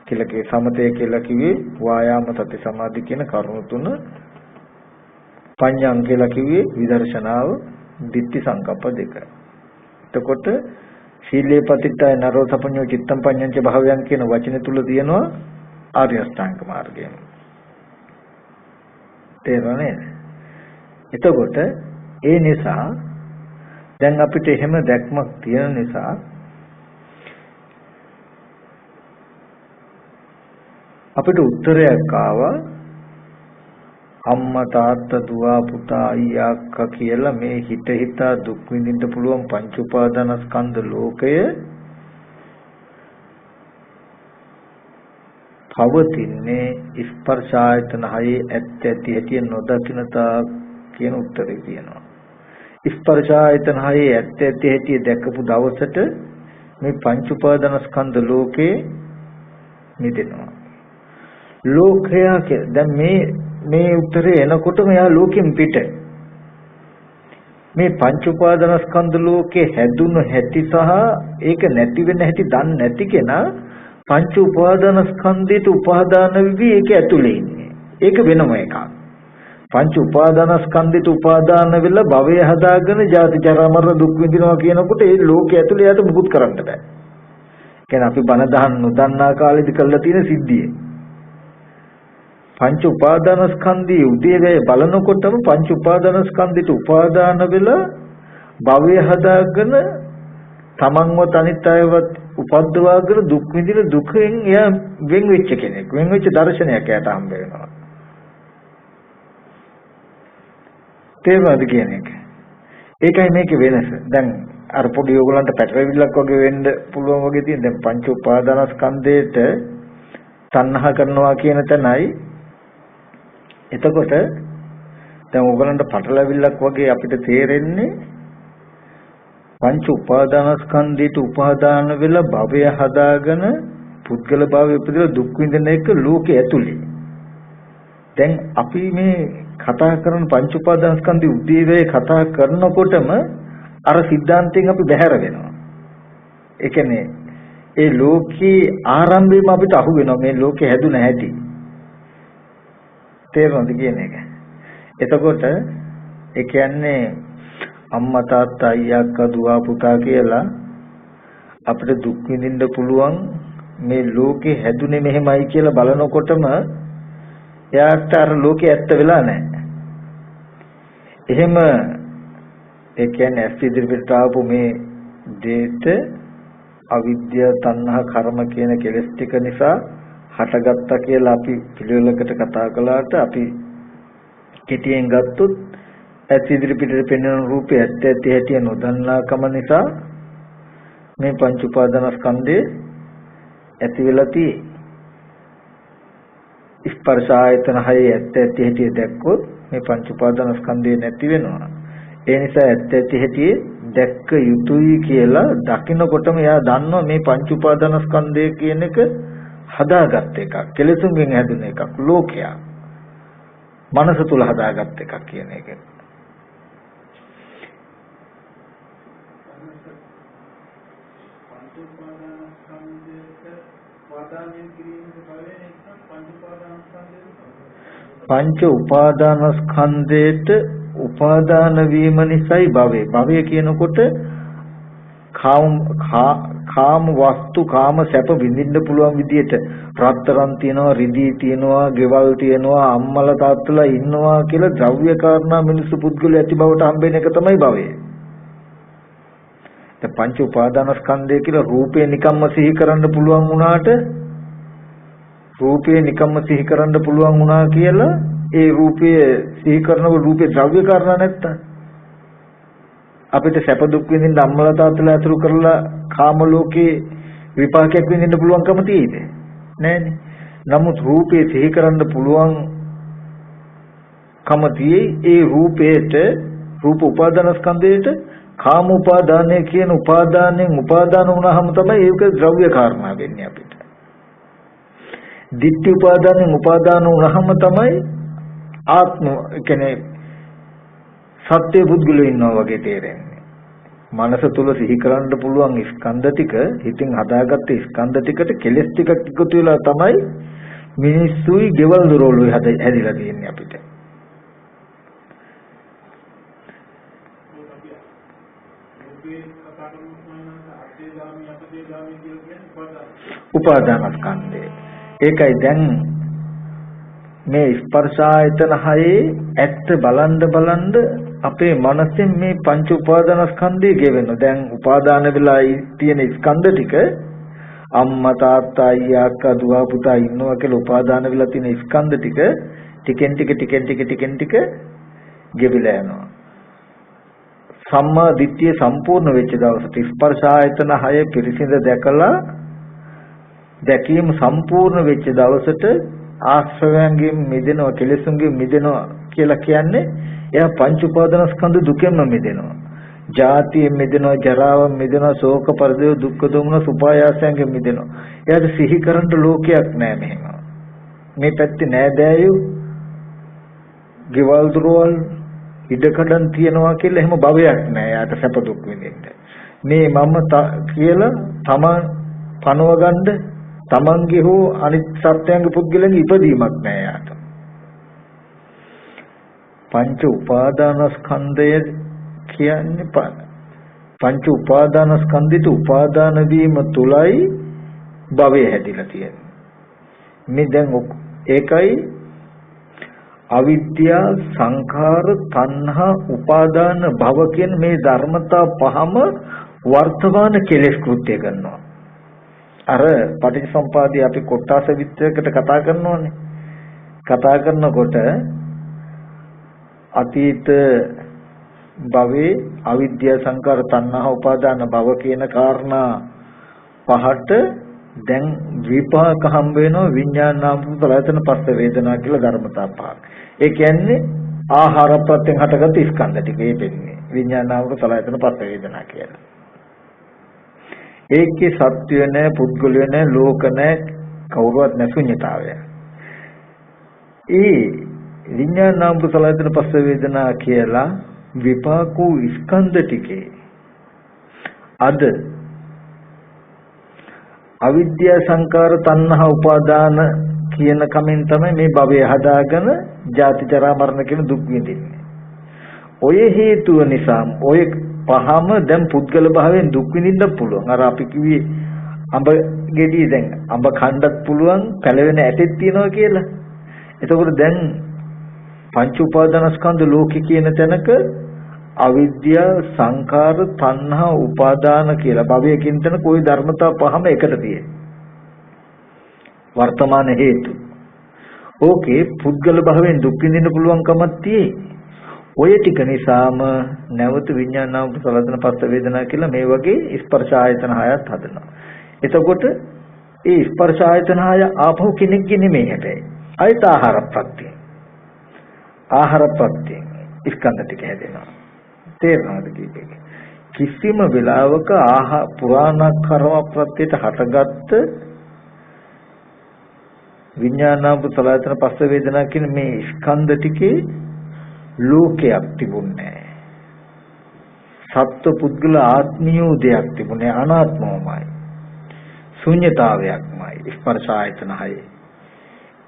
කියලා සමතය කියලා කිව්වේ වායාම සති සමාධි කියන කරුණු තුන. පඤ්ඤං කියලා කිව්වේ විදර්ශනාව ditthi සංකප්ප දෙක. එතකොට සීලේ පතිත්තාය නරෝ සපඤ්ඤෝ චිත්තම් පඤ්ඤංච භාවයන් කියන වචන තුල තියෙනවා ආර්ය අෂ්ටාංග මාර්ගය. තේරුණාද? එතකොට ඒ නිසා දැන් අපිට එහෙම දැක්මක් තියෙන නිසා අපිට උත්තරයක් ආවා අම්මා තාත්තා දුව පුතා අයියා අක්කා කියලා මේ හිතා දුක් විඳින්න පුළුවන් පංච උපාදානස්කන්ධ ලෝකය පවතින්නේ ස්පර්ශ ආයතන හයේ ඇත්ත ඇති හැටි නොදකින්නතා කියන උත්තරේ කියනවා. ස්පර්ශ ආයතන හයේ ඇත්ත ඇති හැටි දැකපු දවසට මේ පංච උපාදානස්කන්ධ ලෝකේ නිදෙනවා. ලෝකය දැන් මේ උත්තරේ එනකොට මෙයා ලෝකෙන් පිට. මේ පංච උපාදානස්කන්ධ ලෝකේ හැදුණු හැටි සහ ඒක නැති වෙන හැටි දන්නේ නැති කෙනා පංච උපාදානස්කන්ධයට උපාදාන වෙවි ඒක ඇතුලේ ඉන්නේ. ඒක වෙනම එකක්. පංච උපාදානස්කන්ධයට උපාදාන වෙලා භවය හදාගෙන ජාති ජරා මරණ දුක් විඳිනවා කියනකොට ඒ ලෝකයේ ඇතුලේ යට මුකුත් කරන්න බෑ. කියන්නේ අපි බණ දහන් නොදන්නා කාලෙදි කරලා තියෙන සිද්ධිය. පංච උපාදානස්කන්ධයේ උදේවැය බලනකොටම පංච උපාදානස්කන්ධයට උපාදාන වෙලා භවය හදාගෙන තමන්වත් අනිත් අයවත් උපද්දවාගෙන දුක් විඳින දුකෙන් එයා වෙන් වෙච්ච කෙනෙක්. වෙන් වෙච්ච දර්ශනයක් එයාට හම්බ වෙනවා. තේරුණාද කියන එක? ඒකයි මේකේ වෙනස. දැන් අර පොඩි ඕගලන්ට පැටරවිල්ලක් වගේ වෙන්න පුළුවන් වගේ තියෙන. දැන් පංච උපාදානස්කන්ධයට තණ්හා කරනවා කියන තැනයි. එතකොට දැන් ඕගලන්ට පටලවිල්ලක් වගේ අපිට තේරෙන්නේ පංච උපාදානස්කන්ධයට උපාදාන වෙලා භවය හදාගෙන පුද්ගල භාවය උපදලා දුක් විඳින එක ලෝකයේ ඇතුලේ. දැන් අපි මේ කතා කරන පංච උපාදානස්කන්ධය උදේවේ කතා කරනකොටම අර સિદ્ધාන්තයෙන් අපි බැහැර වෙනවා. ඒ කියන්නේ ඒ ලෝකේ ආරම්භයේම අපිට අහු වෙනවා මේ ලෝකේ හැදුන හැටි. තේරුණාද කියන එක? එතකොට ඒ කියන්නේ අම්මා තාත්තා අයියා අක්කා දුව පුතා කියලා අපිට දුක් විඳින්න පුළුවන් මේ ලෝකේ හැදුනේ මෙහෙමයි කියලා බලනකොටම එයාට අර ලෝකේ ඇත්ත වෙලා නැහැ. එහෙම ඒ කියන්නේ ඇස් ඉදිරියට ආපු මේ දේට අවිද්‍යාව තණ්හා කර්ම කියන කෙලෙස් ටික නිසා හටගත්තා කියලා අපි පිළිවෙලකට කතා කළාට අපි කෙටියෙන් ගත්තොත් ඇස් ඉදිරියට පෙනෙන රූපය ඇත්ත ඇති හැටි නොදන්නාකම නිසා මේ පංච උපාදානස්කන්ධේ ඇති වෙලා තියෙන්නේ. ස්පර්ශ ආයතන හයේ ඇත්ත ඇති හැටි දැක්කොත් මේ පංච උපාදානස්කන්ධේ නැති වෙනවා. ඒ නිසා ඇත්ත ඇති හැටි දැක්ක යුතුයි කියලා දකිනකොටම එයා දන්නවා මේ පංච උපාදානස්කන්ධය කියන එක හදාගත් එකක්. කෙලෙසුන්ගෙන් හැදුන එකක්. ලෝකයක්. මනස තුල හදාගත් එකක් කියන එක. පංච උපාදානස්කන්ධයට උපාදාන වීම නිසායි භවය. භවය කියනකොට කාම වස්තු කාම සැප විඳින්න පුළුවන් විදියට රත්තරන් තියනවා, රිදී තියනවා, ගෙවල් තියනවා, අම්මලා තාත්තලා ඉන්නවා කියලා ද්‍රව්‍ය කාරණා මිනිස්සු පුද්ගලයා ඇති බවට හම්බෙන එක තමයි භවය. දැන් පංච උපාදානස්කන්ධය කියලා රූපේ නිකම්ම සිහි කරන්න පුළුවන් වුණාට රූපේ නිකම්ම සිහි කරන්න පුළුවන් වුණා කියලා ඒ රූපය සිහි කරනකොට රූපේ ද්‍රව්‍ය කාරණා නැත්තම් අපිට සැප දුක් විඳින්න අම්මලා තාත්තලා අතුරු කරලා කාම ලෝකේ විපාකයක් විඳින්න පුළුවන්කම තියෙයිද? නැහැනේ. නමුත් රූපේ සිහි කරන්න පුළුවන් කම තියෙයි. ඒ රූපේට රූප උපාදානස්කන්ධයට කාම උපාදානය කියන උපාදානයෙන් උපාදාන වුණාම තමයි ඒක ද්‍රව්‍ය කාරණා වෙන්නේ අපිට. ditthi උපාදානයෙන් උපාදාන වුණාම තමයි ආත්ම කියන්නේ සත්‍ය පුද්ගලයෝ ඉන්නවා වගේ තේරෙන්නේ. මනස තුල සිහි කරන්න පුළුවන් ස්කන්ධ ටික හිතින් හදාගත්ත ස්කන්ධ ටිකට කෙලස් ටිකක් එකතු වෙලා තමයි මිනිස්සුයි ගෙවල් දොරවලුයි හැදිලා තියෙන්නේ අපිට. උපාදානස්කන්ධය. ඒකයි දැන් මේ ස්පර්ශ ආයතන හයේ ඇත්ත බලන්න අපේ මනසෙන් මේ පංච උපාදානස්කන්ධය ගෙවෙනවා. දැන් උපාදාන වෙලා තියෙන ස්කන්ධ ටික අම්මා තාත්තා අයියා අක්කා දුව පුතා ඉන්නවා කියලා උපාදාන වෙලා තියෙන ස්කන්ධ ටික ටිකෙන් ටික ගෙවිලා යනවා. සම්මා දිට්ඨිය සම්පූර්ණ වෙච්ච දවසට ස්පර්ශ ආයතන හය පිරිසිඳ දැකීම සම්පූර්ණ වෙච්ච දවසට ආශ්‍රවයන්ගෙන් මිදෙනවා, කෙලෙසුන්ගෙන් මිදෙනවා කියලා කියන්නේ එයා පංච උපාදානස්කන්ධ දුකෙන්ම මිදෙනවා. ජාතියෙන් මිදෙනවා, ජරාවෙන් මිදෙනවා, ශෝක පරිදේව දුක්ඛ දෝමන සුපායාසයෙන් මිදෙනවා. එයාට සිහි කරන්න ලෝකයක් නැහැ මෙහෙම. මේ පැත්තේ නෑදෑයෝ, ගෙවල් දොරවල්, ඉඩකඩම් තියනවා කියලා එහෙම භවයක් නෑ. යාට සැප දුක් විඳින්න. මේ මම කියලා තමන් පනව ගන්න තමන්ගේ හෝ අනිත් සත්‍යයන්ගේ පුද්ගලයන්ගේ ඉපදීමක් නෑ යාට. පංච උපාදානස්කන්ධය කියන්නේ පංච උපාදානස්කන්ධිත උපාදාන වීම තුලයි භවය හැදිලා තියෙන්නේ. මේ දැන් ඒකයි අවිද්‍යා සංඛාර තණ්හා උපාදාන භව කියන මේ ධර්මතා පහම වර්තමාන කෙලෙස් කෘත්‍ය කරනවා. අර පටිච්චසමුපාදයේ අපි කොටස විස්තරයකට කතා කරනෝනේ. කතා කරනකොට අතීත භවයේ අවිද්‍යා සංඛාර තණ්හා උපාදාන භව කියන කාරණා පහට දැන් විපාක හම්බ වෙනවා විඥානාම සලයතන පස්ස වේදනා කියලා ධර්මතා පහක්. ඒ කියන්නේ ආහාර ප්‍රත්‍යයෙන් හටගත් ස්කන්ධ ටික ඒ දෙන්නේ විඥානාම සලයතන පස්ස වේදනා කියලා. ඒකේ සත්‍ය නැහැ පුද්ගලය නැහැ ලෝක නැහැ කවුරුවත් නැ ශුන්‍යතාවය. ඒ විඥානාම සලයතන පස්ස වේදනා කියලා විපාකෝ ස්කන්ධ ටිකේ අද අවිද්‍යා සංකාර තණ්හා උපාදාන කියන කමෙන් තමයි මේ භවය හදාගෙන ජාති ජරා මරණ කියන දුක් විඳින්නේ. ඔය හේතුව නිසා ඔය පහම දැන් පුද්ගල භාවයෙන් දුක් විඳින්න පුළුවන්. අර අපි කිව්වේ අඹ ගෙඩිය දැන් අඹ කණ්ඩත් පුළුවන් පැලවෙන ඇටෙත් තියනවා කියලා. එතකොට දැන් පංච උපාදානස්කන්ධ ලෝකේ කියන තැනක අවිද්‍යා සංඛාර තණ්හා උපාදාන කියලා භවයකින් තන કોઈ ධර්මතා පහම එකට තියෙනවා. වර්තමාන හේතු. ඕකේ පුද්ගල භාවයෙන් දුක් විඳින්න පුළුවන්කමක් තියෙයි. ඔය ටික නිසාම නැවත විඥානාම සලදන පස්ස වේදනා කියලා මේ වගේ ස්පර්ශ ආයතන හයක් හදනවා. එතකොට ඒ ස්පර්ශ ආයතන හය ආපහු කෙනෙක්ගේ නෙමෙයි හැබැයි. අයිත ආහාර ප්‍රත්‍ය. ආහාර ප්‍රත්‍ය ස්කන්ධ ටික හැදෙනවා. තේරෙනවද කියන්නේ? කිසිම වෙලාවක පුරාණකරම ප්‍රත්‍යයට හටගත්ත විඥානාම සලයතන පස්ස වේදනා කියන මේ ස්කන්ධ ටිකේ ලෝකයක් තිබුණේ නැහැ. සත්ව පුද්ගල ආත්මීය දෙයක් තිබුණේ අනාත්මවමයි. ශුන්‍යතාවයක්මයි ස්පර්ශ ආයතන හයේ.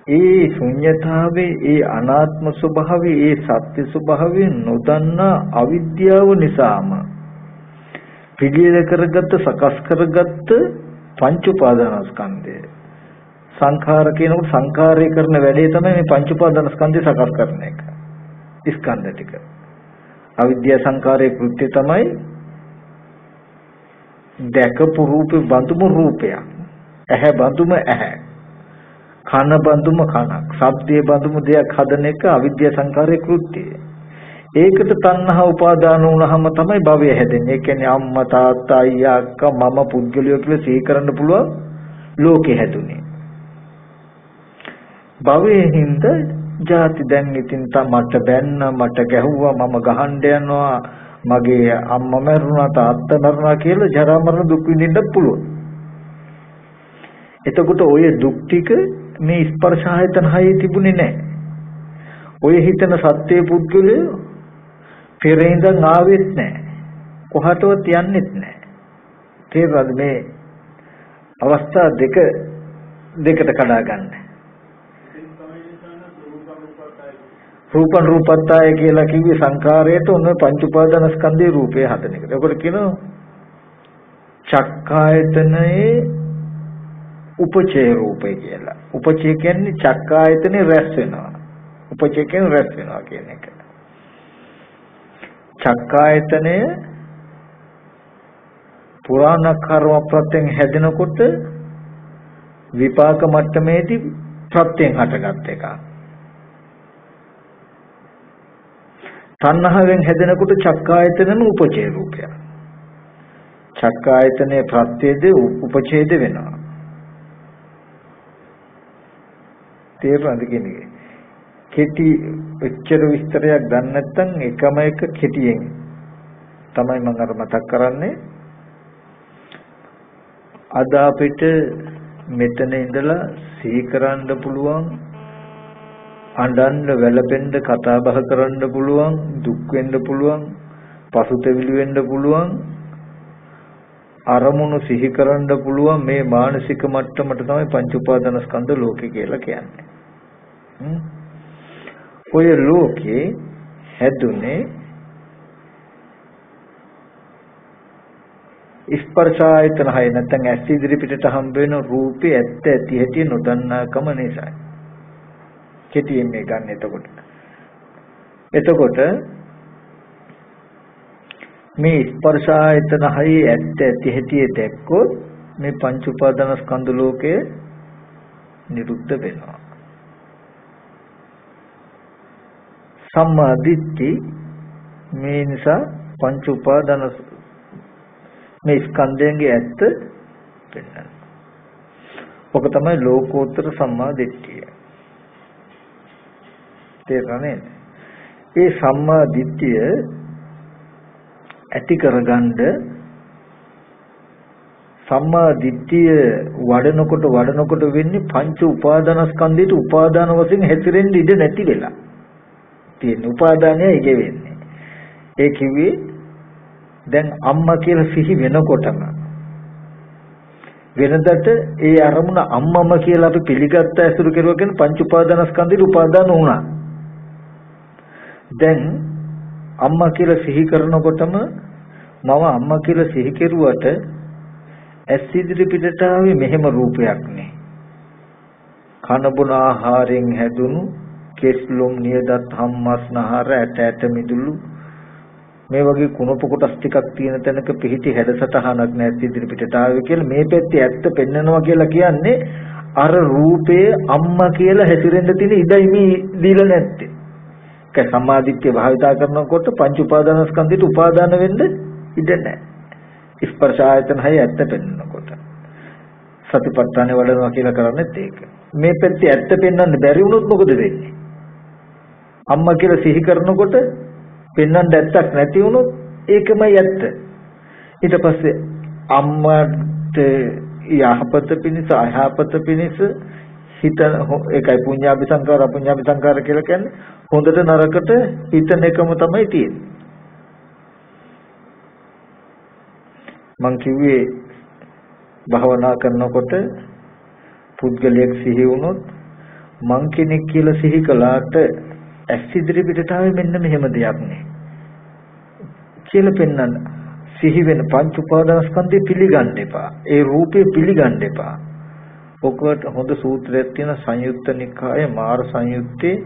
ඒ ශුන්‍යතාවේ ඒ අනාත්ම ස්වභාවයේ ඒ සත්‍ය ස්වභාවය නොදන්නා අවිද්‍යාව නිසාම පිළියෙල කරගත්ත සකස් කරගත්ත පංච උපාදානස්කන්ධය සංඛාර කියනකොට සංඛාරය කරන වැඩේ තමයි මේ පංච උපාදානස්කන්ධය සකස් කරන එක. ස්කන්ධ ටික අවිද්‍යා සංඛාරයේ කෘත්‍ය තමයි දැකපු රූපේ බඳුම රූපයක්, ඇහැ බඳුම ඇහැ, කන බඳුම කනක්, ශබ්දයේ බඳුම දෙයක් හදන එක අවිද්‍යා සංඛාරයේ කෘත්‍යය. ඒකට තණ්හා උපාදාන වුණාම තමයි භවය හැදෙන්නේ. ඒ කියන්නේ අම්මා තාත්තා අයියා අක්කා මම පුද්ගලයෝ කියලා සිහි කරන්න පුළුවන් ලෝකෙ හැදුනේ. භවයේ හින්දා ජාති දැන් ඉතින් මට බැන්න මට ගැහුවා මම ගහන්න යනවා මගේ අම්මා මරුණා තාත්තා මරුණා කියලා ජරා මරණ දුක් විඳින්න පුළුවන්. එතකොට ඔය දුක් ටික මේ ස්පර්ශ ආයතන හයේ තිබුණේ නැහැ. ඔය හිතන සත්‍ය පුද්ගලයෝ පෙර ඉඳන් ආවෙත් නැහැ. කොහටවත් යන්නෙත් නැහැ. තේරෙනවද මේ අවස්ථා දෙකට කඩා ගන්න. රූපං රූපත්තාය කියලා කිව්වේ සංඛාරයට ඔන්න පංච උපාදානස්කන්ධේ රූපේ හදන එක. ඒකට කියනවා චක්කායතනයේ උපචේ රූපේ කියලා. උපචේ කියන්නේ චක්කායතනේ රැස් වෙනවා. උපචේ කියන්නේ රැස් වෙනවා කියන එක. චක්කායතනය පුරාණකර්ම ප්‍රත්‍යයෙන් හැදෙනකොට විපාක මට්ටමේදී ප්‍රත්‍යයෙන් හටගත් එකක්. තණ්හාවෙන් හැදෙනකොට චක්කායතනෙම උපචේ රූපය. චක්කායතනේ ප්‍රත්‍යයේද උපචේද වෙනවා. තේරුණාද කියන්නේ? කෙටි එච්චර විස්තරයක් ගන්න නැත්නම් එකම එක කෙටියෙන් තමයි මම අර මතක් කරන්නේ. අද අපිට මෙතන ඉඳලා සිහි කරන්න පුළුවන් අඬන්න වැළපෙන්න කතා බහ කරන්න පුළුවන් දුක් වෙන්න පුළුවන් පසුතැවිලි වෙන්න පුළුවන් අරමුණු සිහි කරන්න පුළුවන් මේ මානසික මට්ටමට තමයි පංච උපාදානස්කන්ධ ලෝකේ කියලා කියන්නේ. ඔය ලෝකේ හැදුනේ ස්පර්ශායතන හය නැත්නම් ඇස් ඉදිරි පිටට හම්බ වෙන රූපේ ඇත්ත ඇති හැටි නොදන්නාකම නිසා. කෙටියෙන් මේ ගන්න එතකොට මේ ස්පර්ශායතන හයේ ඇත්ත ඇති හැටි දැක්කොත් මේ පංච උපාදානස්කන්ධ ලෝකය නිරුද්ධ වෙනවා. සම්මා දිට්ඨි මේ නිසා පංච උපාදාන මේ ස්කන්ධයන්ගේ ඇත්ත පෙන්වනවා. ඔක තමයි ලෝකෝත්තර සම්මා දිට්ඨිය. තේරෙන්නේ? ඒ සම්මා දිට්ඨිය ඇති කරගන්න සම්මා දිට්ඨිය වඩනකොට වෙන්නේ පංච උපාදානස්කන්ධයට උපාදාන වශයෙන් හැසිරෙන්න ඉඩ නැති වෙලා තියෙන උපාදානය ඉගෙ වෙන්නේ. ඒ කිව්වේ දැන් අම්මා කියලා සිහි වෙනකොටම වෙනදට ඒ අරමුණ අම්මම කියලා අපි පිළිගත්ත ඇසුරු කෙරුවගෙන පංච උපාදානස්කන්ධයට උපාදාන වුණා. දැන් අම්මා කියලා සිහි කරනකොටම මම අම්මා කියලා සිහි කෙරුවට ඇස් ඉදිරි පිටට ආවේ මෙහෙම රූපයක් නේ. කන බොන ආහාරයෙන් හැදුණු කෙස්ලොම් නියදත් හම්මස්නහර ඇට මිදුළු මේ වගේ කුණප කොටස් ටිකක් තියෙන තැනක පිහිටි හැඩසටහනක් නැත් ඉදිරි පිටට ආවේ කියලා මේ පැත්තේ ඇත්ත පෙන්නනවා කියලා කියන්නේ අර රූපයේ අම්මා කියලා හැසිරෙන්න තියෙන ඉඩයි මේ දීලා නැත්තේ. ඒක සම්මාදිට්ඨිය භාවිතා කරනකොට පංච උපාදානස්කන්ධයට උපාදාන වෙන්න ඉඩ නැහැ. ස්පර්ශ ආයතන හය ඇත්ත පෙන්නකොට සතිපට්ඨානෙ වඩනවා කියලා කරන්නේත් ඒක. මේ පැත්තේ ඇත්ත පෙන්වන්න බැරි වුණොත් මොකද වෙන්නේ? අම්මා කියලා සිහි කරනකොට පෙන්වන්න ඇත්තක් නැති වුණොත් ඒකමයි ඇත්ත. ඊට පස්සේ අම්මාට යහපත පිණිස අයහපත පිණිස හිතන ඒකයි පුඤ්ඤාභි සංකාර අපුඤ්ඤාභි සංකාර කියලා කියන්නේ හොඳට නරකට හිතන එකම තමයි තියෙන්නේ. මං කිව්වේ භවනා කරනකොට පුද්ගලයෙක් සිහි වුණොත් මං කෙනෙක් කියලා සිහි කළාට ඇස් ඉදිරි පිටට ආවේ මෙන්න මෙහෙම දෙයක් නේ කියලා පෙන්වන්න. සිහි වෙන පංච උපාදානස්කන්ධය පිළිගන්න එපා. ඒ රූපේ පිළිගන්න එපා. ඔකට හොඳ සූත්‍රයක් තියෙන සංයුත්ත නිකාය මාර සංයුත්තේ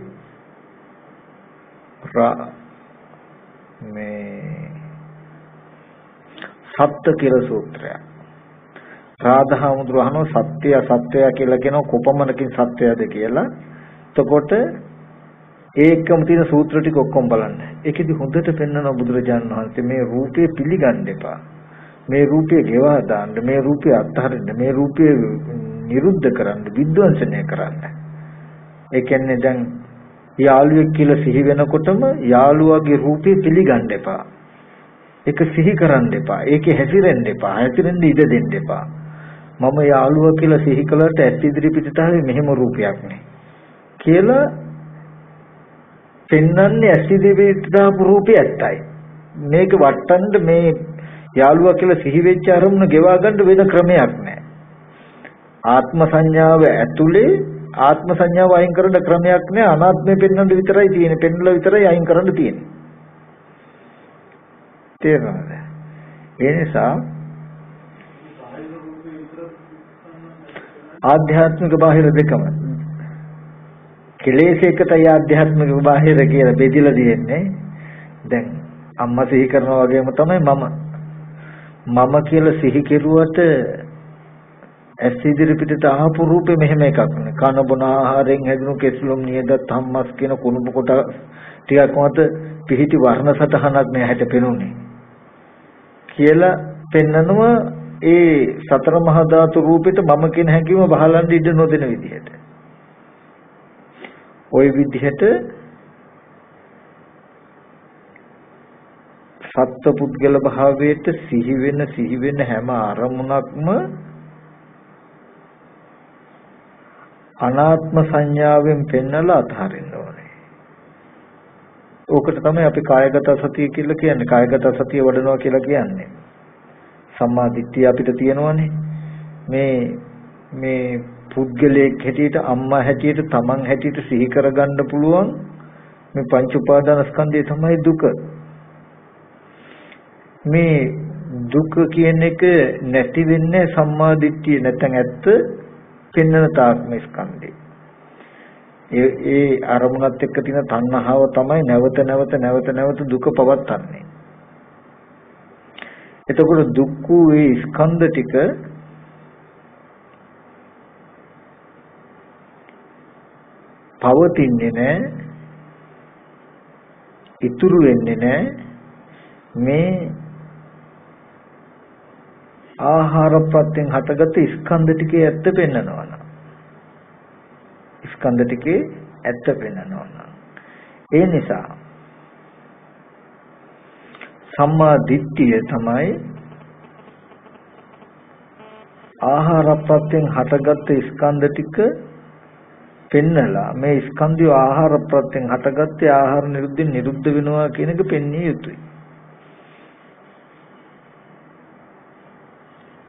සත්‍ය කියලා සූත්‍රයක්. රාධාමුදුර අහනවා සත්‍ය අසත්‍ය කියලා කියනවා කොපමණකින් සත්‍යයද කියලා. එතකොට ඒකම තියෙන සූත්‍ර ටික ඔක්කොම බලන්න. ඒකෙදි හොඳට පෙන්වන බුදුරජාණන් වහන්සේ මේ රූපය පිළිගන්න එපා. මේ රූපය ගෙවා දාන්න, මේ රූපය අත්හරින්න, මේ රූපය නිරුද්ධ කරන්න, විද්වංශනය කරන්න. ඒ කියන්නේ දැන් යාළුවෙක් කියලා සිහි වෙනකොටම යාළුවාගේ රූපය පිළිගන්න එපා. ඒක සිහි කරන්න එපා. ඒකේ හැසිරෙන්න එපා. හැසිරෙන්න ඉඩ දෙන්න එපා. මම යාළුවා කියලා සිහි කළාට ඇස් ඉදිරි පිටට ආවේ මෙහෙම රූපයක් නේ කියලා පෙන්වන්නේ ඇස් ඉදිරි පිටට ආපු රූපය ඇත්තයි. මේක වටන්න මේ යාළුවා කියලා සිහි වෙච්ච අරමුණ ගෙවා ගන්න වෙන ක්‍රමයක් නැහැ. ආත්ම සංඥාව ඇතුලේ ආත්ම සංඥාව අයින් කරන ක්‍රමයක් නැහැ. අනාත්මය පෙන්වන්න විතරයි තියෙන්නේ. පෙන්වලා විතරයි අයින් කරන්න තියෙන්නේ. තේරෙනවද? ඒ නිසා ආධ්‍යාත්මික බාහිර දෙකම කෙලෙසයකටයි ආධ්‍යාත්මික බාහිර කියලා බෙදලා තියෙන්නේ. දැන් අම්මා සිහි කරනවා වගේම තමයි මම කියලා සිහි කෙරුවට ඇස් ඉදිරි පිටට ආපු රූපේ මෙහෙම එකක් නේ. කන බොන ආහාරයෙන් හැදුණු කෙස්ලොම් නියදත් හම්මස් කියන කුණුප කොට ටිකක් මත පිහිටි වර්ණ සතහනක් නෑ හැට පෙනුනේ කියලා පෙන්නනවා. ඒ සතර මහා ධාතු රූපෙට මම කියන හැඟීම බහලන්න ඉඩ නොදෙන විදිහට. ওই විදිහට සත්ත්ව පුද්ගල භාවයට සිහි වෙන හැම අරමුණක්ම අනාත්ම සංඥාවෙන් පෙන්නලා අතහරින්න ඕන. ඕකට තමයි අපි කායගත සතිය කියලා කියන්නේ. කායගත සතිය වඩනවා කියලා කියන්නේ. සම්මා දිට්ඨිය අපිට තියෙනවනේ. මේ පුද්ගලයෙක් හැටියට, අම්මා හැටියට, තමන් හැටියට සිහි කරගන්න පුළුවන් මේ පංච උපාදානස්කන්ධය තමයි දුක. මේ දුක කියන එක නැති වෙන්නේ සම්මා දිට්ඨිය නැත්නම් ඇත්ත පෙන්වන තාක්ම ස්කන්ධේ. ඒ අරමුණත් එක්ක තියෙන තණ්හාව තමයි නැවත දුක පවත්න්නේ. එතකොට දුක් වූ ඒ ස්කන්ධ ටික පවතින්නේ නැහැ, ඉතුරු වෙන්නේ නැහැ. මේ ආහාර ප්‍රත්‍යයෙන් හටගත් ස්කන්ධ ටිකේ ඇත්ත පෙන්නනවා නම්, ස්කන්ධ ටිකේ ඇත්ත පෙන්නනවා නම්, ඒ නිසා සම්මා දිට්ඨිය තමයි ආහාර ප්‍රත්‍යයෙන් හටගත් ස්කන්ධ ටික පෙන්නලා මේ ස්කන්ධය ආහාර ප්‍රත්‍යයෙන් හටගත්තේ ආහාර නිරුද්ධ වෙනවා කියන එක පෙන්විය යුතුයි.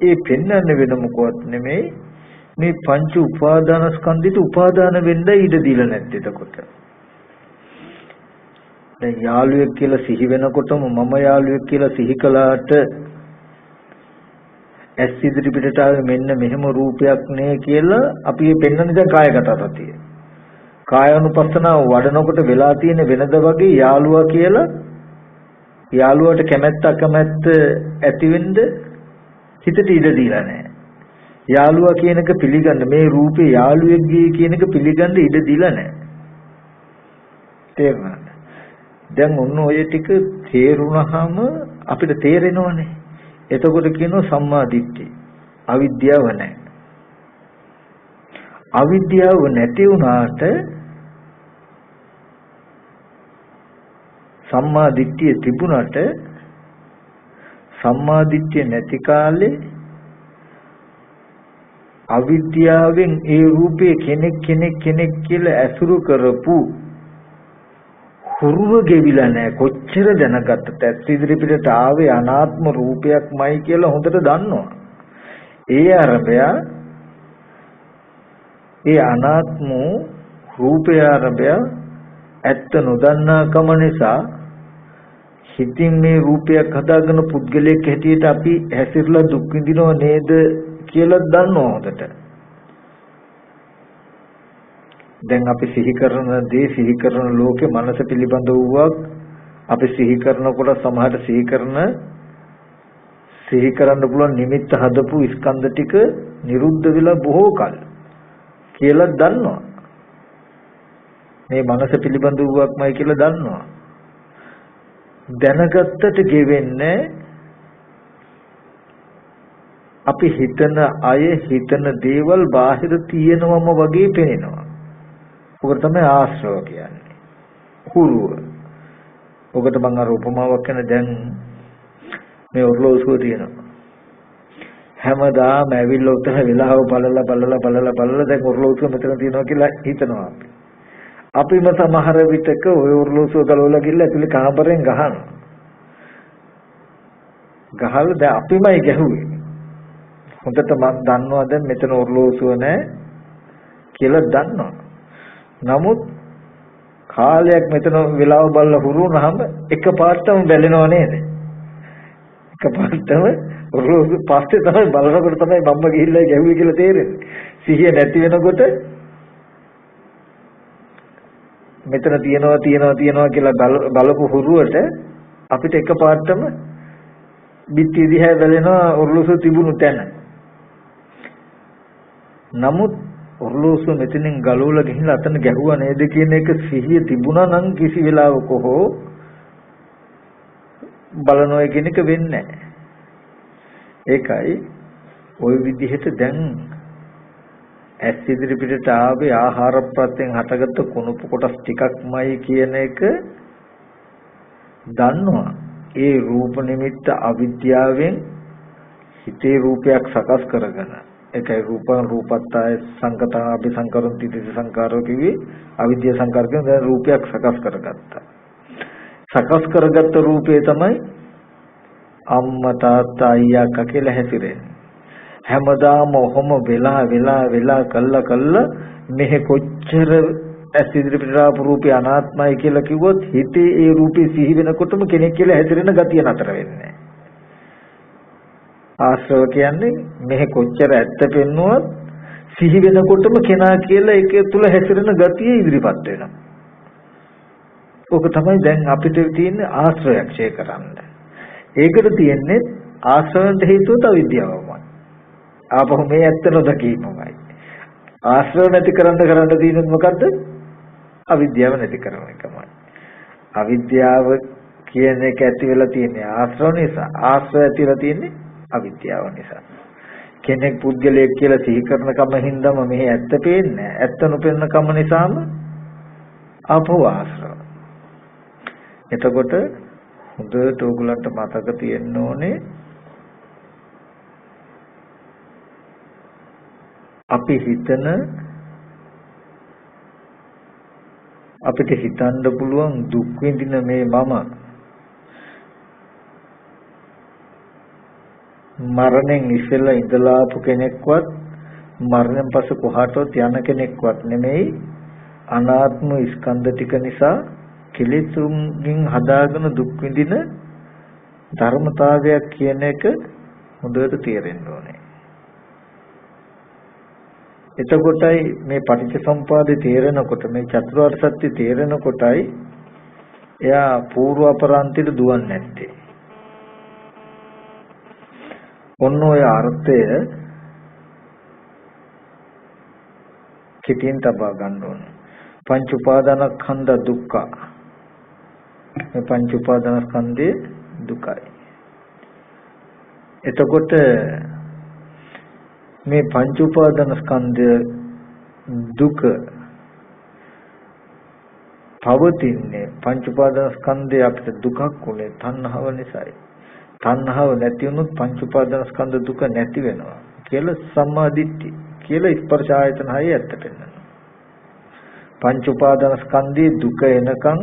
ඒ පෙන්වන්නේ වෙන මොකවත් නෙමෙයි, මේ පංච උපාදානස්කන්ධයට උපාදාන වෙන්න ඉඩ දීලා නැත්තේ. එතකොට දැන් යාළුවෙක් කියලා සිහි වෙනකොටම මම යාළුවෙක් කියලා සිහි කළාට ඇස් ඉදිරි පිටට ආවේ මෙන්න මෙහෙම රූපයක් නේ කියලා අපි මේ පෙන්වන්නේ දැන් කායගත සතිය. කායानुපස්සනාව වඩනකොට වෙලා තියෙන වෙනද වගේ යාළුවා කියලා යාළුවාට කැමැත්ත අකමැත්ත ඇතිවෙන්න හිතට ඉඩ දීලා නැහැ. යාළුවා කියන එක පිළිගන්න, මේ රූපේ යාළුවෙක්ගේ කියන එක පිළිගන්න ඉඩ දීලා නැහැ. තේරුණාද? දැන් ඔන්න ඔය ටික තේරුණාම අපිට තේරෙනවනේ. එතකොට කියනවා සම්මා දිට්ඨිය. අවිද්‍යාව නැහැ. අවිද්‍යාව නැති වුණාට සම්මා දිට්ඨිය තිබුණාට සම්මා දිට්ඨිය නැති කාලේ අවිද්‍යාවෙන් ඒ රූපේ කෙනෙක් කියලා ඇසුරු කරපු හුරුව ගෙවිලා නැහැ. කොච්චර දැනගත්තත් ඇස් ඉදිරි පිටට ආවේ අනාත්ම රූපයක්මයි කියලා හොඳට දන්නවා. ඒ අරබය ඒ අනාත්ම රූපය අරබය ඇත්ත නොදන්නාකම නිසා හිතින් මේ රූපයක් හදාගෙන පුද්ගලයෙක් හැටියට අපි හැසිරලා දුක් විඳිනව නේද කියලා දන්නවා හොඳට. දැන් අපි සිහි කරන දේ, සිහි කරන ලෝකේ මනස පිළිබඳ වූවක් අපි සිහි කරනකොට සමහරට සිහි කරන්න පුළුවන් නිමිත්ත හදපු ස්කන්ධ ටික නිරුද්ධ වෙලා බොහෝ කල කියලා දන්නවා. මේ මනස පිළිබඳ වූවක්මයි කියලා දන්නවා. දැනගත්තට ගෙවෙන්නේ අපි හිතන අය හිතන දේවල් බාහිර තියෙනවම වගේ පේනවා. ඔකට තමයි ආශ්‍රව කියන්නේ. හුරුව. ඔකට මම අර උපමාවක් කරන දැන් මේ ඔර්ලෝසුව තියෙනවා. හැමදාම ඇවිල්ලා උතර වෙලාව බලලා දැන් ඔර්ලෝසුව මෙතන තියෙනවා කියලා හිතනවා අපි. අපිම සමහර විටක ඔය ඔර්ලෝසුව ගලවලා ගිහලා ඇතුලේ කාමරෙන් ගහනවා. ගහලා දැන් අපිමයි ගැහුවේ. හොඳට මම දන්නවා දැන් මෙතන ඔර්ලෝසුව නැහැ කියලා දන්නවා. නමුත් කාලයක් මෙතන වෙලාව බලලා හුරු වුණාම එකපාරටම බැලෙනව නේද? එකපාරටම ඔර්ලෝසුව පස්සේ තමයි බලනකොට තමයි බම්ම ගිහිල්ලා ගැහුවේ කියලා තේරෙන්නේ. සිහිය නැති වෙනකොට මෙතන තියනවා කියලා බලපු හුරුවට අපිට එකපාරටම බිත්තිය දිහා බලනවා ඔර්ලෝසුව තිබුණු තැන. නමුත් ඔර්ලෝසුව මෙතනින් ගලවලා ගිහිල්ලා අතන ගැහුවා නේද කියන එක සිහිය තිබුණා නම් කිසි වෙලාවක හෝ බලනවා කියන එක වෙන්නේ නැහැ. ඒකයි ওই විදිහට දැන් ඇස් ඉදිරි පිටට ආවේ ආහාර ප්‍රත්‍යයෙන් හටගත්ත කුණුප කොටස් ටිකක්මයි කියන එක දන්නවා. ඒ රූප නිමිත්ත අවිද්‍යාවෙන් හිතේ රූපයක් සකස් කරගෙන ඒකයි රූපත්තාය සංකතා අபிසංකරණ තිති සංකාරෝ කිවි අවිද්‍යා සංකාර කියන රූපයක් සකස් කරගත්තා. සකස් කරගත්ත රූපේ තමයි අම්මා තාත්තා අයියා අක්කා කියලා හැසිරෙන්නේ. හැමදාම ඔහොම වෙලා කළා මෙහෙ කොච්චර ඇස් ඉදිරිපිට ආපු රූපේ අනාත්මයි කියලා කිව්වොත් හිතේ ඒ රූපේ සිහි වෙනකොටම කෙනෙක් කියලා හැසිරෙන ගතිය නතර වෙන්නේ. ආශ්‍රව කියන්නේ මෙහෙ කොච්චර ඇත්ත පෙන්නුවත් සිහි වෙනකොටම කෙනා කියලා ඒක තුල හැසිරෙන ගතිය ඉදිරිපත් වෙනවා. ඕක තමයි දැන් අපිට තියෙන ආශ්‍රයයක් ඡේ කරන්න. ඒකට තියෙන්නේ ආශ්‍රවන්ට හේතුව අවිද්‍යාවමයි. ආපහු මේ ඇත්ත නොදකීමමයි. ආශ්‍රව නැති කරන්න තියෙන්නේ මොකද්ද? අවිද්‍යාව නැති කරන එකමයි. අවිද්‍යාව කියන එක ඇති වෙලා තියෙන්නේ ආශ්‍රව නිසා. ආශ්‍රය ඇති වෙලා තියෙන්නේ අවිද්‍යාව නිසා. කෙනෙක් පුද්ගලයෙක් කියලා සිහි කරන කම හින්දාම මෙහි ඇත්ත පේන්නේ. ඇත්ත නොපෙනෙන කම නිසාම ආපහු ආශ්‍රව. එතකොට හොඳට ඕගලන්ට මතක තියෙන්න ඕනේ අපි හිතන අපිට හිතන්න පුළුවන් දුක් විඳින මේ මම මරණයෙන් ඉස්සෙල්ලා ඉඳලා ආපු කෙනෙක්වත් මරණයෙන් පස්සේ කොහාටවත් යන කෙනෙක්වත් නෙමෙයි අනාත්ම ස්කන්ධ ටික නිසා කෙලෙසුන්ගෙන් හදාගෙන දුක් විඳින ධර්මතාවයක් කියන එක හොඳට තේරෙන්න ඕනේ. එතකොටයි මේ පටිච්චසමුපාදේ තේරෙනකොට මේ චතුරාර්ය සත්‍ය තේරෙනකොටයි එයා పూర్ව අපරාන්තිට දුවන්නේ නැත්තේ. ඔන්න ඔය අර්ථය කිතින් තබා ගන්න ඕනේ. පංච උපාදානස්කන්ධ දුක්ඛ. මේ පංච උපාදානස්කන්ධේ දුකයි. එතකොට මේ පංච උපාදානස්කන්ධ දුක පවතින්නේ පංච උපාදානස්කන්ධය අපිට දුකක් උනේ තණ්හාව නිසායි. තණ්හාව නැති වුණොත් පංච උපාදානස්කන්ධ දුක නැති වෙනවා කියලා සම්මාදිට්ඨිය කියලා ස්පර්ශ ආයතන හය ඇත්ත පෙන්වනවා. පංච උපාදානස්කන්ධයේ දුක එනකන්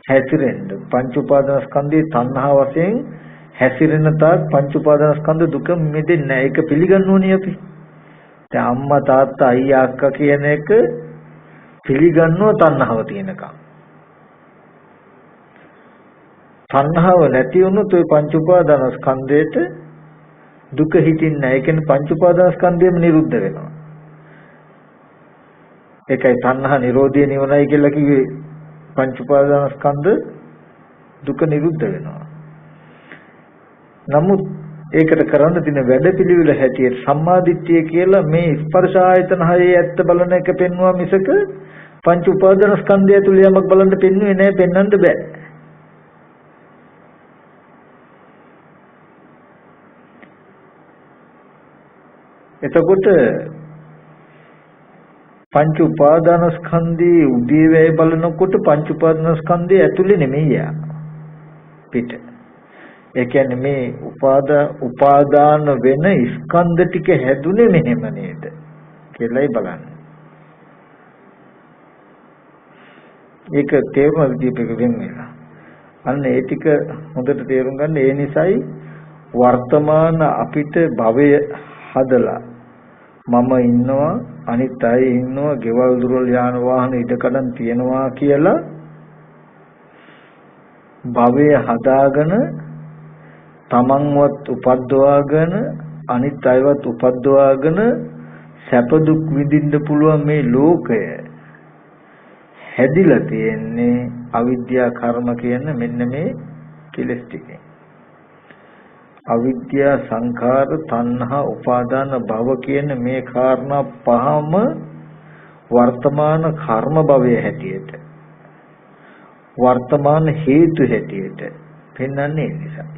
හැසිරෙන්න පංච උපාදානස්කන්ධයේ තණ්හා වශයෙන් හැසිරෙන තාක් පංච උපාදානස්කන්ධ දුක මෙදෙන්නේ නැහැ. ඒක පිළිගන්න ඕනේ අපි. දැන් අම්මා තාත්තා අයියා අක්කා කියන එක පිළිගන්නව තණ්හාව තියෙනකම්. තණ්හාව නැති වුණොත් ওই පංච උපාදානස්කන්ධයට දුක හිතින්නේ නැහැ. ඒ කියන්නේ පංච උපාදානස්කන්ධයම නිරුද්ධ වෙනවා. ඒකයි තණ්හා නිරෝධය නිවනයි කියලා කිව්වේ. පංච උපාදානස්කන්ධ දුක නිරුද්ධ වෙනවා. නමුත් ඒකට කරන්න තියෙන වැඩපිළිවෙල හැටියට සම්මාදිට්ඨිය කියලා මේ ස්පර්ශ ආයතන හයේ ඇත්ත බලන එක පෙන්වුවා මිසක පංච උපාදානස්කන්ධය තුල යමක් බලන්න පෙන්වුවේ නැහැ, පෙන්වන්න බෑ. එතකොට පංච උපාදානස්කන්ධයේ උදේවැය බලනකොට පංච උපාදානස්කන්ධය ඇතුලේ නෙමෙයි යා පිට. ඒ කියන්නේ මේ උපාදාන වෙන ස්කන්ධ ටික හැදුනේ මෙහෙම නේද කියලායි බලන්නේ. ඒක තේරුම විදිහට වෙන වෙනවා. අන්න ඒ ටික හොඳට තේරුම් ගන්න. ඒ නිසායි වර්තමාන අපිට භවය හදලා මම ඉන්නවා අනිත් අය ඉන්නවා ගෙවල් දොරවල් යාන වාහන ඉදකඩම් තියනවා කියලා භවය හදාගෙන තමන්වත් උපද්දවාගෙන අනිත් අයවත් උපද්දවාගෙන සැප දුක් විඳින්න පුළුවන් මේ ලෝකය හැදිලා තියෙන්නේ අවිද්‍යා කර්ම කියන මෙන්න මේ කෙලෙස් ටිකෙන්. අවිද්‍යා සංඛාර තණ්හා උපාදාන භව කියන මේ කාරණා පහම වර්තමාන කර්ම භවයේ හැටියට වර්තමාන හේතු හැටියට පෙන්වන්නේ නිසා.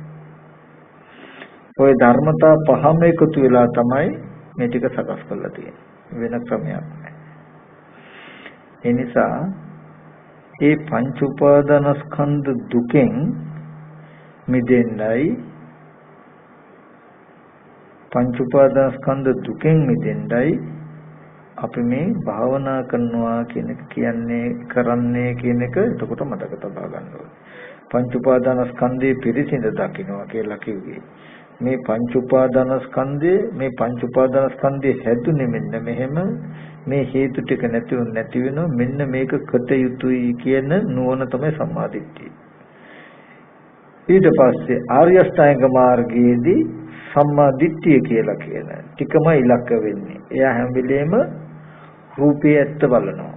ওই ධර්මතා පහම එකතු වෙලා තමයි මේ ටික සකස් කරලා තියෙන්නේ. වෙන ක්‍රමයක් නැහැ. ඒ නිසා මේ පංච උපාදානස්කන්ධ දුකෙන් මිදෙන්නයි පංච උපාදානස්කන්ධ දුකෙන් මිදෙන්නයි අපි මේ භාවනා කරනවා කියන එක කියන්නේ කරන්නේ කියන එක එතකොට මතක තබා ගන්න ඕනේ. පංච උපාදානස්කන්ධයේ පිරිසිඳ දකින්නවා කියලා කිව්වේ. මේ පංච උපාදානස්කන්ධයේ හැදුනේ මෙන්න මෙහෙම මේ හේතු ටික නැති වෙනවා මෙන්න මේක කත යුතුයි කියන නුවණ තමයි සම්මාදිට්ඨිය. ඊට පස්සේ ආර්ය අෂ්ටාංග මාර්ගයේදී සම්මාදිට්ඨිය කියලා කියන ටිකම ඉලක්ක වෙන්නේ. එයා හැම වෙලේම රූපේ ඇත්ත බලනවා.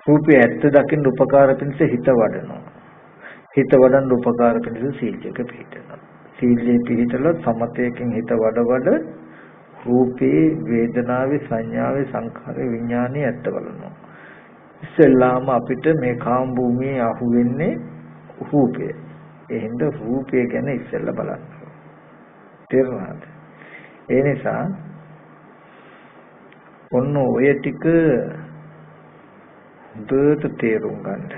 රූපේ ඇත්ත දකින්න උපකාර පිණිස හිත වඩනවා. හිත වඩන්න උපකාර පිණිස සීලයක පිළිපදිනවා. සීලයේ පිළිතල සමතයකින් හිත වඩ රූපේ වේදනාවේ සංඥාවේ සංඛාරේ විඥානේ ඇත්ත බලනවා. ඉස්සෙල්ලාම අපිට මේ කාම භූමියේ අහු වෙන්නේ රූපය. එහෙනම් රූපය ගැන ඉස්සෙල්ලා බලන්න. තේරුණාද? ඒ නිසා ඔන්න ඔය ටික හොඳට තේරුම් ගන්න.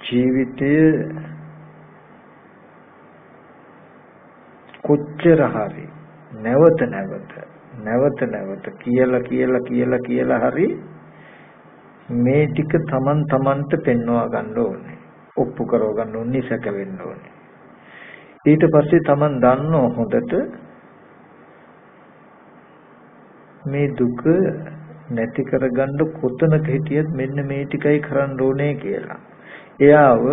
ජීවිතය කොච්චර හරි නැවත කියලා හරි මේ ටික තමන්ට පෙන්වා ගන්න ඕනේ. ඔප්පු කරව ගන්න ඕනේ, සැක වෙන්න ඕනේ. ඊට පස්සේ තමන් දන්නෝ හොඳට මේ දුක නැති කරගන්න කොතනක හිටියත් මෙන්න මේ ටිකයි කරන්න ඕනේ කියලා. එයාව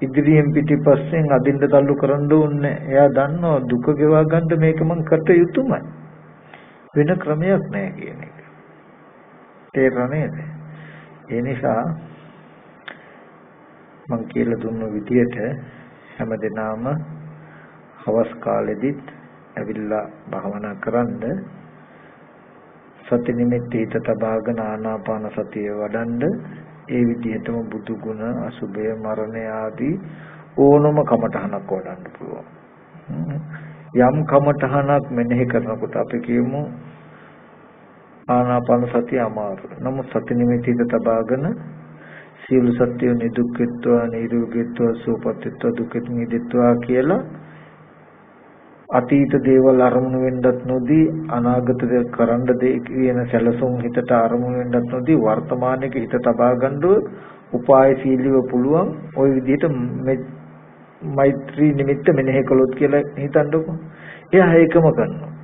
ඉදිරියෙන් පිටිපස්සෙන් අදින්න තල්ලු කරන්න ඕනේ. එයා දන්නවා දුක ගෙවා ගන්න මේක මං කට යුතුමයි. වෙන ක්‍රමයක් නැහැ කියන එක. තේරුණා නේද? ඒ නිසා මං කියලා දුන්න විදියට හැමදෙනාම හවස් කාලෙදිත් ඇවිල්ලා භාවනා කරන්න සති නිමිති හිත තබාගෙන ආනාපාන සතිය වඩන්න ඒ විදිහටම බුදු ගුණ අසුභය මරණය ආදී ඕනම කමඨහනක් වඩන්න පුළුවන්. යම් කමඨහනක් මෙනෙහි කරනකොට අපි කියමු ආනාපාන සතිය අමාරු. නමුත් සති නිමිති හිත තබාගෙන සීල සත්‍ය නිදුක්ඛත්වා නිරෝගීත්වා සුවපත්ත්වා දුක්ඛ නිදිත්වා කියලා අතීත දේවල් අරමුණු වෙන්නත් නොදී අනාගත දේ කරන්න දේ කියන සැලසුම් හිතට අරමුණු වෙන්නත් නොදී වර්තමානයේ හිත තබා ගන්න උපායශීලීව පුළුවන් ওই විදිහට මෛත්‍රී නිමිත්ත මෙනෙහි කළොත් කියලා හිතන්නකො. එයා ඒකම කරනවා.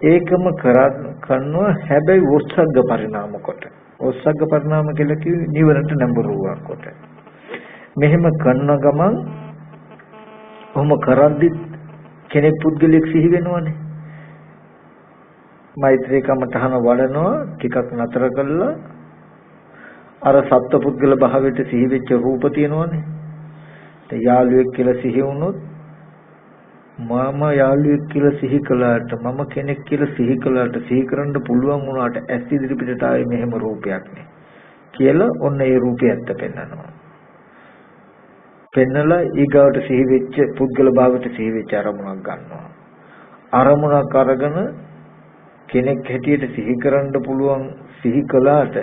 ඒකම කරනවා හැබැයි වොස්සග්ග පරිණාම කොට. වොස්සග්ග පරිණාම කියලා කිව්වේ නිවරට නඹරුවක් කොට. මෙහෙම කරන ගමන් කොහොම කරද්දි කෙනෙක් පුද්ගලෙක් සිහි වෙනවනේ. මෛත්‍රී කමඨහන වඩනවා ටිකක් නතර කළා අර සත්ත්ව පුද්ගල භාවයට සිහි වෙච්ච රූප තියෙනවනේ. ඒ යාළුවෙක් කියලා සිහි වුණොත් මම යාළුවෙක් කියලා සිහි කළාට මම කෙනෙක් කියලා සිහි කළාට සිහි කරන්න පුළුවන් වුණාට ඇස් ඉදිරි පිටට ආවේ මෙහෙම රූපයක් නේ කියලා ඔන්න ඒ රූපය ඇත්ත පෙන්වනවා. පෙන්නලා ඊගාවට සිහි වෙච්ච පුද්ගල භාවයට සිහි වෙච්ච අරමුණක් ගන්නවා. අරමුණක් අරගෙන කෙනෙක් හැටියට සිහි කරන්න පුළුවන් සිහි කළාට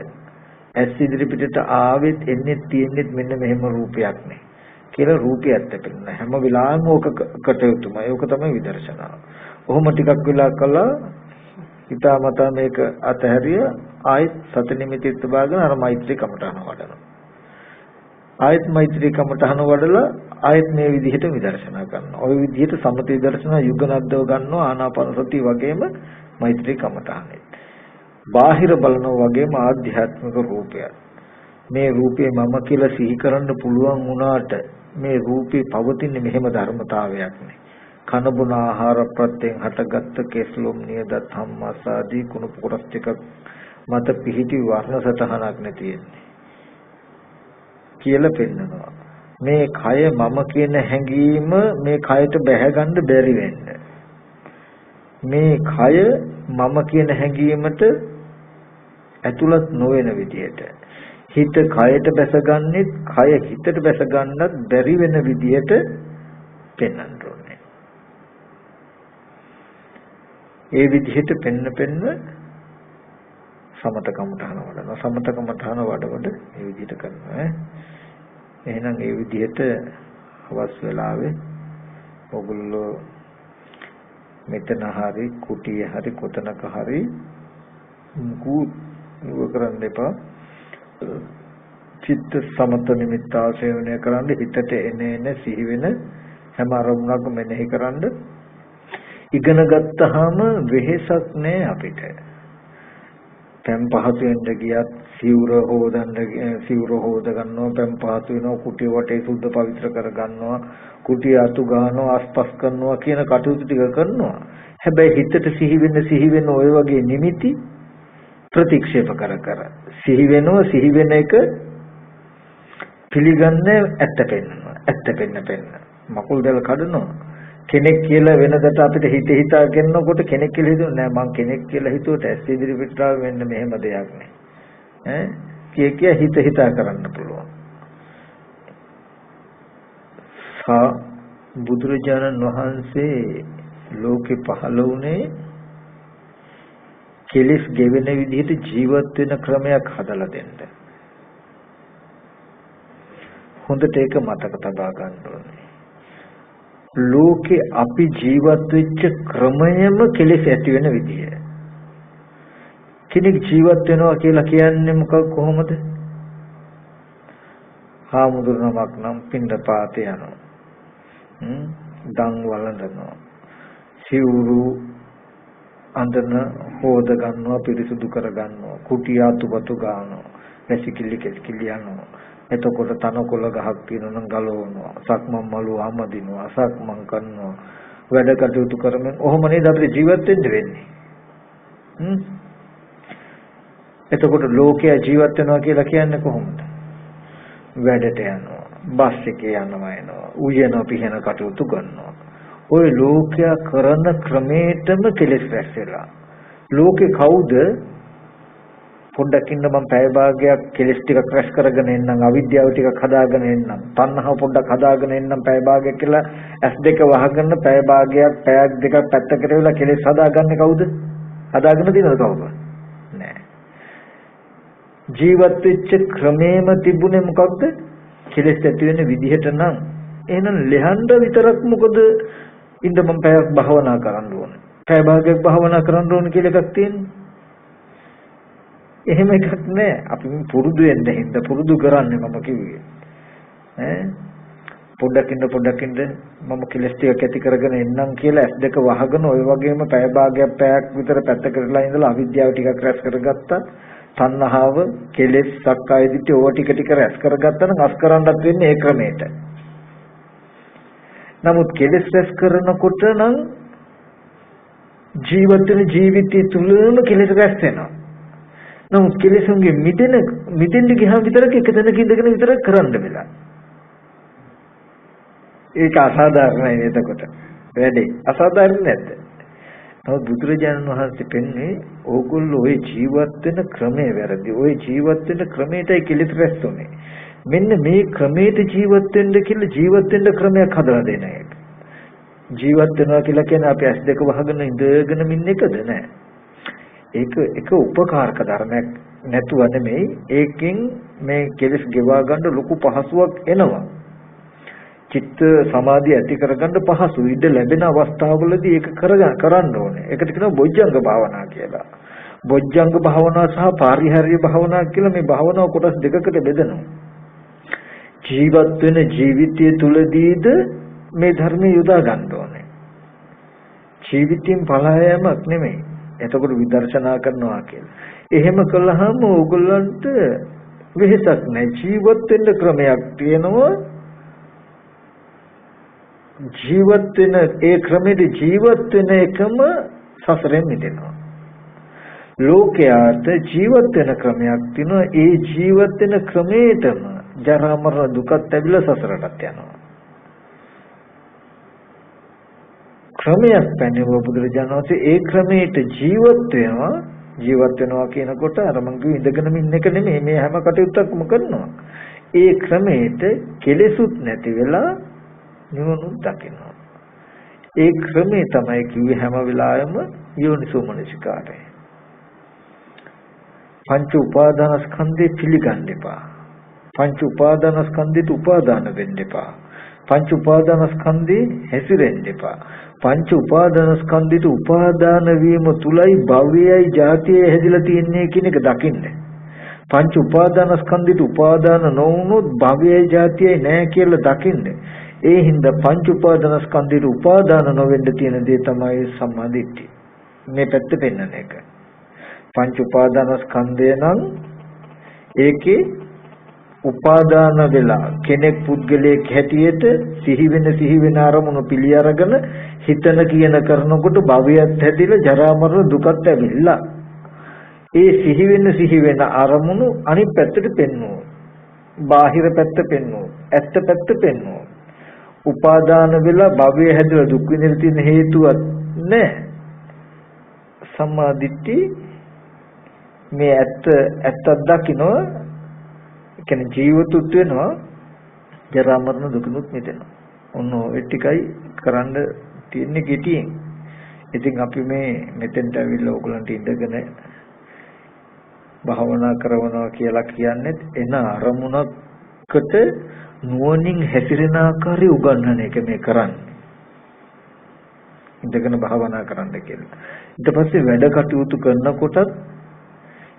ඇස් ඉදිරි පිටට ආවෙත් එන්නේ තියෙන්නේ මෙන්න මෙහෙම රූපයක් නේ කියලා රූපය ඇත්ත පෙන්නන හැම වෙලාවෙම ඕක කටයුතුමයි. ඕක තමයි විදර්ශනාව. ඔහොම ටිකක් වෙලා කළා හිතාමතා මේක අතහැරිය ආයෙත් සති නිමිතිත් බාගෙන අර මෛත්‍රී කමඨහන වඩනවා. ආයත් මෛත්‍රී කමඨහන වඩලා ආයත් මේ විදිහට විදර්ශනා කරනවා. ওই විදිහට සමථ විදර්ශනා යුගනද්දව ගන්නවා ආනාපාන සතිය වගේම මෛත්‍රී කමඨහනේ. බාහිර බලනවා වගේම ආධ්‍යාත්මික රූපයක්. මේ රූපේ මම කියලා සිහි කරන්න පුළුවන් වුණාට මේ රූපේ පවතින මෙහෙම ධර්මතාවයක් නේ. කන බොන ආහාර ප්‍රත්‍යයෙන් හටගත්ත කෙස්ලොම් නියදත් හම්මාසාදී කුණු කොටස් ටික මත පිහිටි වර්ණ සතහනක් නැතිෙන්නේ. කියලා පෙන්නනවා. මේ කය මම කියන හැඟීම මේ කයට බැහැ ගන්න බැරි වෙන්න. මේ කය මම කියන හැඟීමට ඇතුළත් නොවන විදියට හිත කයට බැසගන්නෙත් කය හිතට බැස ගන්නත් බැරි වෙන විදියට පෙන්වන්න ඕනේ. ඒ විදිහට පෙන්න සමත කමඨහන වඩනවා. සමත කමඨහන වඩවඩ මේ විදිහට කරනවා. එහෙනම් ඒ විදිහට අවස් වෙලාවේ ඔගොල්ලෝ මෙතන හරි කුටිය හරි කොතනක හරි නුව කරන්න එපා. චිත්ත සමත නිමිත්ත ආශේවනය කරන්න හිතට එන සිහි වෙන හැම අරමුණක්ම මෙනෙහි කරන්න. ඉගෙන ගත්තාම වෙහෙසක් නෑ අපිට. පම් පහසු වෙන්න ගියත් සිවුර හොද ගන්නවා, පම් පහසු වෙනවා, කුටිය වටේ සුද්ධ පවිත්‍ර කර ගන්නවා, කුටිය අතු ගන්නවා, ආස්පස් කරනවා කියන කටයුතු ටික කරනවා. හැබැයි හිතට සිහි වෙන ඔය වගේ නිමිති ප්‍රතික්ෂේප කර සිහි වෙන එක පිළිගන්නේ ඇත්ත පෙන්න මකුල් දැල් කඩනවා. කෙනෙක් කියලා වෙනදට අපිට හිතා ගන්නකොට කෙනෙක් කියලා හිතුව නෑ මං කෙනෙක් කියලා හිතුවට ඇස් ඉදිරි පිටට වෙන්න මෙහෙම දෙයක් නෑ කිය හිතා කරන්න පුළුවන්. බුදුරජාණන් වහන්සේ ලෝකේ පහළ වුණේ කෙලෙස් ගෙවෙන විදිහට ජීවත් වෙන ක්‍රමයක් හදලා දෙන්න. හොඳට ඒක මතක තබා ගන්න ඕනේ. ලෝකේ අපි ජීවත් වෙච්ච ක්‍රමයම කෙලෙස් ඇති වෙන විදිය. කෙනෙක් ජීවත් වෙනවා කියලා කියන්නේ කොහොමද? හාමුදුරුවමක් නම් පින්ඩපාතේ යනවා. දන් වළඳනවා. සිවුරු අඳන හොද ගන්නවා, පිරිසුදු කර ගන්නවා, කුටිය අතුපතු ගන්නවා, වැසිකිලි කෙස්කිලි යනවා. එතකොට තනකොළ ගහක් තියෙනවා නම් ගලවනවා, සක්මන් මළුව අමදිනවා, සක්මන් කරනවා, වැඩ කටයුතු කරමින් ඔහොම නේද අපිට ජීවත් වෙන්න වෙන්නේ. එතකොට ලෝකයා ජීවත් වෙනවා කියලා කියන්නේ කොහොමද? වැඩට යනවා, බස් එකේ යනවා, උයන පිහන කටයුතු කරනවා. ওই ලෝකයා කරන ක්‍රමයටම කෙලෙස් රැස් වෙලා. ලෝකේ කවුද පොඩ්ඩක් ඉන්න මම පැය භාගයක් කෙලස් ටිකක් රැස් කරගෙන එන්නම්, අවිද්‍යාව ටිකක් හදාගෙන එන්නම්, තණ්හාව පොඩ්ඩක් හදාගෙන එන්නම් පැය භාගයක් කියලා S2 වහගෙන පැය භාගයක් පැයක් දෙකක් පැත්තකට වෙලා කෙලස් හදාගන්නේ කවුද? හදාගෙන තියෙනවද කවුද? නෑ. ජීවත් වෙච්ච ක්‍රමේම තිබුණේ මොකක්ද? කෙලස් ඇති වෙන විදිහට නම් එහෙනම් ලෙහඬ විතරක් මොකද ඉන්න මම පැයක් භාවනා කරන්න ඕනේ. පැය භාගයක් භාවනා කරන්න ඕනේ කියලා එකක් තියෙනවා. එහෙම එකක් නෑ. අපි පුරුදු වෙන්න හින්දා පුරුදු කරන්නේ මම කිව්වේ. පොඩ්ඩක් ඉන්න මම කෙලස් ටික ඇති කරගෙන එන්නම් කියලා S2 වහගෙන ඔය වගේම පැය භාගයක් පැයක් විතර පැත්තකටලා ඉඳලා අවිද්‍යාව ටිකක් රැස් කරගත්තා. තණ්හාව, කෙලස්, සක්කාය දිට්ඨිය ඕවා ටික රැස් කරගත්තා නම් අස් කරන්නත් වෙන්නේ ඒ ක්‍රමයට. නමුත් කෙලස් රැස් කරනකොට නම් ජීවිත ජීවිතය තුලම කෙලස් රැස් වෙනවා. නමුත් කෙලෙසුන්ගේ මිදෙන්න ගියාම විතරක් එක තැනක ඉඳගෙන විතරක් කරන්න වෙලා. ඒක අසාධාරණයි නේද? කොට වැඩේ අසාධාරණ නැද්ද? නමුත් බුදුරජාණන් වහන්සේ පෙන්නේ ඕගොල්ලෝ ওই ජීවත් වෙන ක්‍රමය වැරදි. ওই ජීවත් වෙන ක්‍රමයටයි කෙලෙස් රැස් වෙන්නේ. මෙන්න මේ ක්‍රමයට ජීවත් වෙන්න කියලා ජීවත් වෙන්න ක්‍රමයක් හදලා දෙන එක. ජීවත් වෙනවා කියලා කියන්නේ අපි S2 වහගෙන ඉඳගෙන ඉන්න එකද? නෑ. ඒක එක උපකාරක ධර්මයක් නැතුව නෙමෙයි. ඒකෙන් මේ කෙලෙස් ගෙවා ගන්න ලොකු පහසුවක් එනවා. චිත්ත සමාධිය ඇති කරගන්න පහසු ඉඩ ලැබෙන අවස්ථාවවලදී ඒක කරන්න ඕනේ. ඒකට කියනවා බොජ්ජංග භාවනා කියලා. බොජ්ජංග භාවනාව සහ පාරිහාර්ය භාවනාව කියලා මේ භාවනාව කොටස් දෙකකට බෙදෙනවා. ජීවත් වෙන ජීවිතය තුලදීද මේ ධර්මය යොදා ගන්න ඕනේ. ජීවිතයෙන් පලා යෑමක් නෙමෙයි. එතකොට විදර්ශනා කරනවා කියලා. එහෙම කළාම ඕගොල්ලන්ට වෙහෙසක් නැහැ. ජීවත් වෙන්න ක්‍රමයක් තියෙනවා. ජීවත් වෙන ඒ ක්‍රමෙදි ජීවත් වෙන එකම සසරෙන් මිදෙනවා. ලෝකයාට ජීවත් වෙන ක්‍රමයක් තියෙනවා. ඒ ජීවත් වෙන ක්‍රමයටම ජරා මරණ දුකත් ඇවිල්ලා සසරටත් යනවා. ක්‍රමයක් පැනෙව බුදුරජාණන් වහන්සේ ඒ ක්‍රමයට ජීවත් වෙනවා කියනකොට අර මං කිව්ව ඉඳගෙන ඉන්න එක නෙමෙයි මේ හැම කටයුත්තක්ම කරනවා. ඒ ක්‍රමයට කෙලෙසුත් නැති වෙලා නිවනුත් දකිනවා. ඒ ක්‍රමේ තමයි කිව්වේ හැම වෙලාවෙම යෝනිසෝමනසිකාරය. පංච උපාදානස්කන්ධේ පිළිගන්න එපා. පංච උපාදානස්කන්ධයට උපාදාන වෙන්න එපා. පංච උපාදානස්කන්ධේ හැසිරෙන්න එපා. පංච උපාදානස්කන්ධයට උපාදාන වීම තුලයි භවයයි ජාතියයි හැදිලා තියෙන්නේ කියන එක දකින්න. පංච උපාදානස්කන්ධයට උපාදාන නොවුනොත් භවයයි ජාතියයි නැහැ කියලා දකින්න. ඒ හින්දා පංච උපාදානස්කන්ධයට උපාදාන නොවෙන්න තියෙන දේ තමයි සම්මා දිට්ඨිය. මේ පැත්ත පෙන්වන එක. පංච උපාදානස්කන්ධය නම් ඒකේ උපාදාන වෙලා කෙනෙක් පුද්ගලයෙක් හැටියට සිහි වෙන අරමුණු පිළි අරගෙන හිතන කියන කරනකොට භවයත් හැදිලා ජරා මරණ දුකත් ඇවිල්ලා ඒ සිහි වෙන අරමුණු අනිත් පැත්තට පෙන්වනවා. බාහිර පැත්ත පෙන්වනවා. ඇත්ත පැත්ත පෙන්වනවා. උපාදාන වෙලා භවය හැදිලා දුක් විඳින තියෙන හේතුවක් නැහැ. සම්මා දිට්ඨි මේ ඇත්තක් දකිනවා. කියන්නේ ජීවිතුත් වෙනවා ජරා මරණ දුකනුත් මිදෙනවා. ඔන්න ඔය ටිකයි කරන්න තියෙන්නේ කෙටියෙන්. ඉතින් අපි මේ මෙතෙන්ට ඇවිල්ලා ඕගලන්ට ඉඳගෙන භාවනා කරනවා කියලා කියන්නේ එන අරමුණකට නුවණින් හැසිරෙන ආකාරي උගන්වන එක මේ කරන්නේ. ඉඳගෙන භාවනා කරන්න කියලා. ඊට පස්සේ වැඩ කටයුතු කරනකොටත්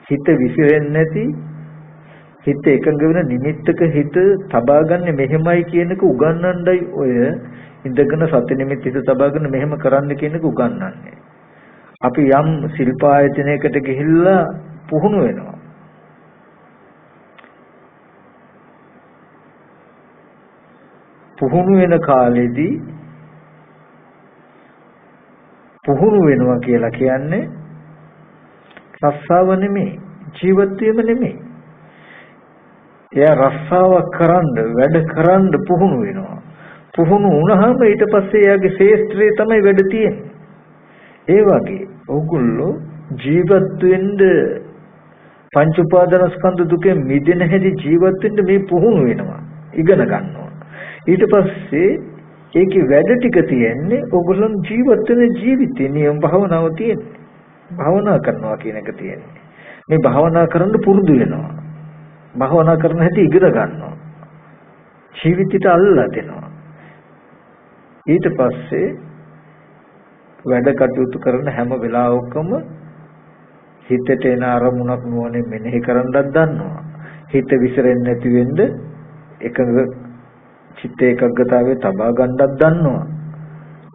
හිත විසිරෙන්නේ නැති හිත එකඟ වෙන නිමිත්තක හිත තබා ගන්න මෙහෙමයි කියන එක උගන්වන්නයි ඔය ඉඳගෙන සති නිමිත්ත හිත තබාගෙන මෙහෙම කරන්න කියන එක උගන්වන්නේ. අපි යම් ශිල්ප ආයතනයකට ගිහිල්ලා පුහුණු වෙනවා. පුහුණු වෙන කාලෙදී පුහුණු වෙනවා කියලා කියන්නේ රස්සාව නෙමෙයි ජීවත් වීම නෙමෙයි. එයා රස්සාවක් කරන්න වැඩ කරන්න පුහුණු වෙනවා. පුහුණු වුණාම ඊට පස්සේ එයාගේ ශේෂ්ත්‍රය තමයි වැඩ තියෙන්නේ. ඒ වගේ ඕගොල්ලෝ ජීවත් වෙන්න පංච උපාදානස්කන්ධ දුකෙන් මිදෙන හැටි ජීවත් වෙන්න මේ පුහුණු වෙනවා. ඉගෙන ගන්නවා. ඊට පස්සේ ඒකේ වැඩ ටික තියෙන්නේ ඕගොල්ලෝ ජීවත් වෙන ජීවිතේ නියම භාවනාව තියෙන්නේ. භාවනා කරනවා කියන එක තියෙන්නේ. මේ භාවනා කරන්න පුරුදු වෙනවා. භාවනා කරන හැටි ඉගෙන ගන්නවා. ජීවිතයට අල්ලලා දෙනවා. ඊට පස්සේ වැඩ කටයුතු කරන හැම වෙලාවකම හිතට එන අරමුණක් නුවණින් මෙනෙහි කරන්නත් දන්නවා. හිත විසිරෙන්නේ නැති වෙන්න එකඟ චිත්ත ඒකග්ගතාවයේ තබා ගන්නත් දන්නවා.